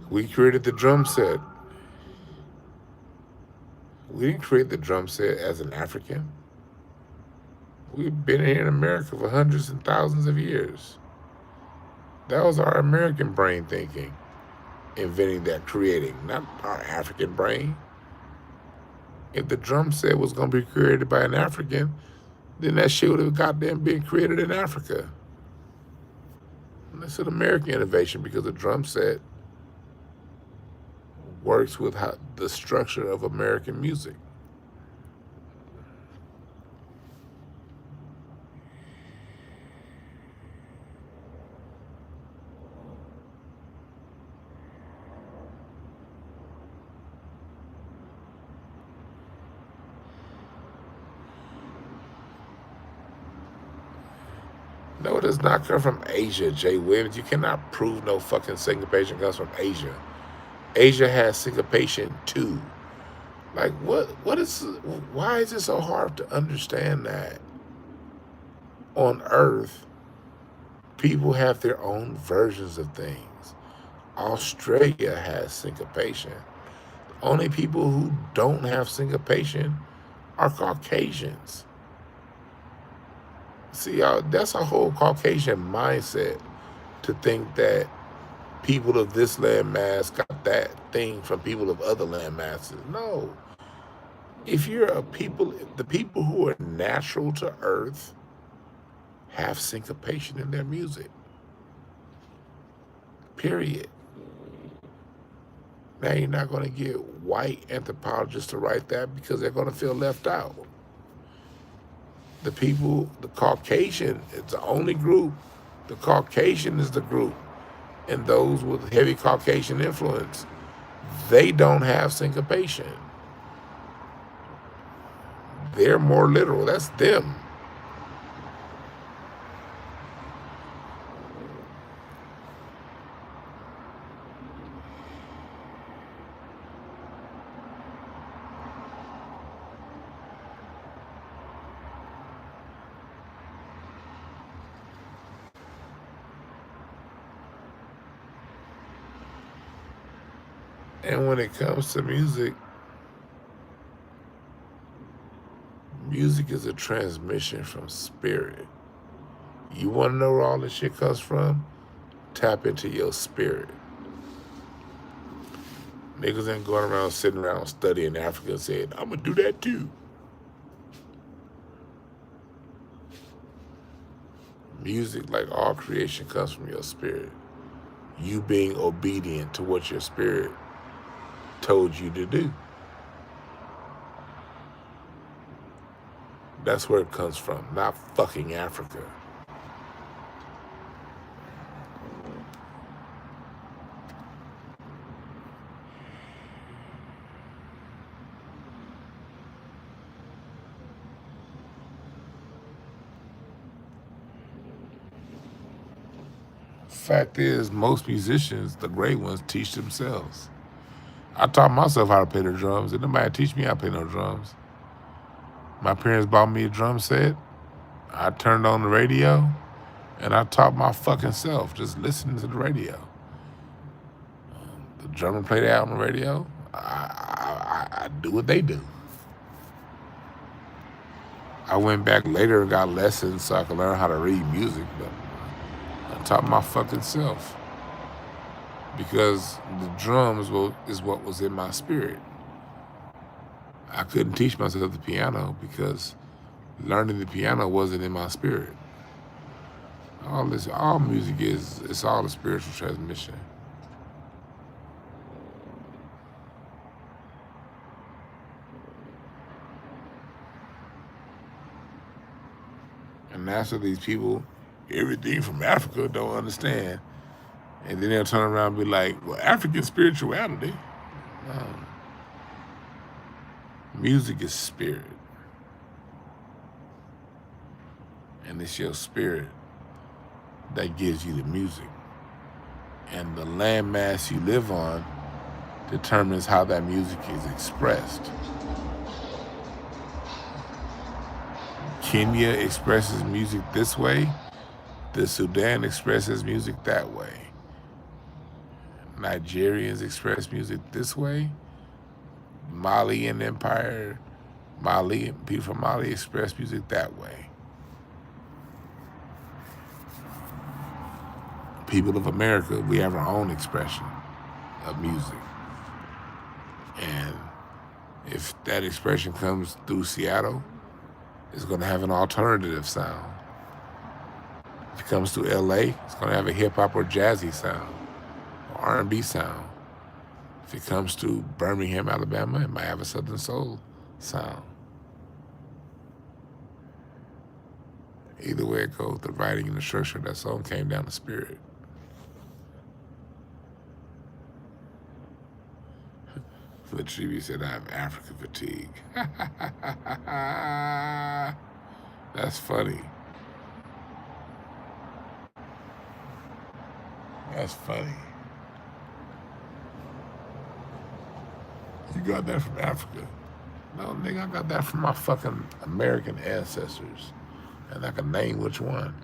We created the drum set. We didn't create the drum set as an African. We've been here in America for hundreds and thousands of years. That was our American brain thinking. inventing that, creating, not our African brain. If the drum set was going to be created by an African, then that shit would have goddamn been created in Africa. And it's an American innovation because the drum set works with the structure of American music. No, it does not come from Asia, Jay Williams. You cannot prove no fucking syncopation comes from Asia. Asia has syncopation too. Like, why is it so hard to understand that on Earth, people have their own versions of things? Australia has syncopation. The only people who don't have syncopation are Caucasians. See, that's a whole Caucasian mindset to think that people of this land mass got that thing from people of other land masses. No. If you're the people who are natural to Earth have syncopation in their music. Period. Now you're not going to get white anthropologists to write that because they're going to feel left out. The Caucasian, it's the only group. The Caucasian is the group. And those with heavy Caucasian influence, they don't have syncopation. They're more literal. That's them. And when it comes to music, music is a transmission from spirit. You want to know where all this shit comes from? Tap into your spirit. Niggas ain't going around sitting around studying Africa and saying, I'm going to do that too. Music, like all creation, comes from your spirit. You being obedient to what your spirit told you to do. That's where it comes from, not fucking Africa. Fact is, most musicians, the great ones, teach themselves. I taught myself how to play the drums, and nobody teach me how to play no drums. My parents bought me a drum set. I turned on the radio, and I taught my fucking self just listening to the radio. The drummer play that on the radio. I do what they do. I went back later and got lessons so I could learn how to read music, but I taught my fucking self because the drums is what was in my spirit. I couldn't teach myself the piano because learning the piano wasn't in my spirit. All music it's all a spiritual transmission. And that's what these people, everything from Africa, don't understand. And then they'll turn around and be like, well, African spirituality. No. Music is spirit. And it's your spirit that gives you the music. And the landmass you live on determines how that music is expressed. Kenya expresses music this way. The Sudan expresses music that way. Nigerians express music this way. Malian Empire, people from Mali express music that way. People of America, we have our own expression. of music. And if that expression comes through Seattle, it's going to have an alternative sound. If it comes through LA, it's going to have a hip-hop or jazzy sound, or R&B sound. If it comes to Birmingham, Alabama, it might have a Southern Soul sound. Either way it goes, the writing and the structure of that song came down to spirit. But Chibi said, I have African fatigue. That's funny. That's funny. You got that from Africa? No, nigga, I got that from my fucking American ancestors. And I can name which one.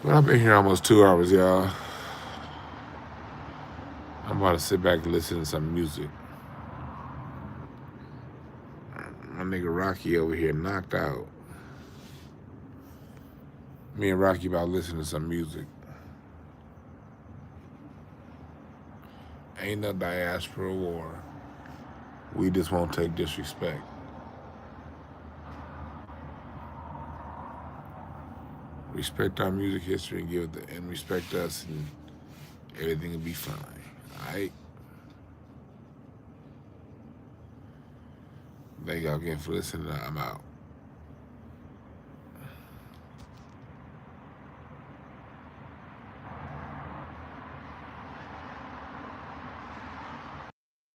But I've been here almost 2 hours, y'all. I'm about to sit back and listen to some music. My nigga Rocky over here knocked out. Me and Rocky about listening to some music. Ain't no diaspora war. We just won't take disrespect. Respect our music history and and respect us, and everything will be fine. All right? Thank y'all again for listening. I'm out.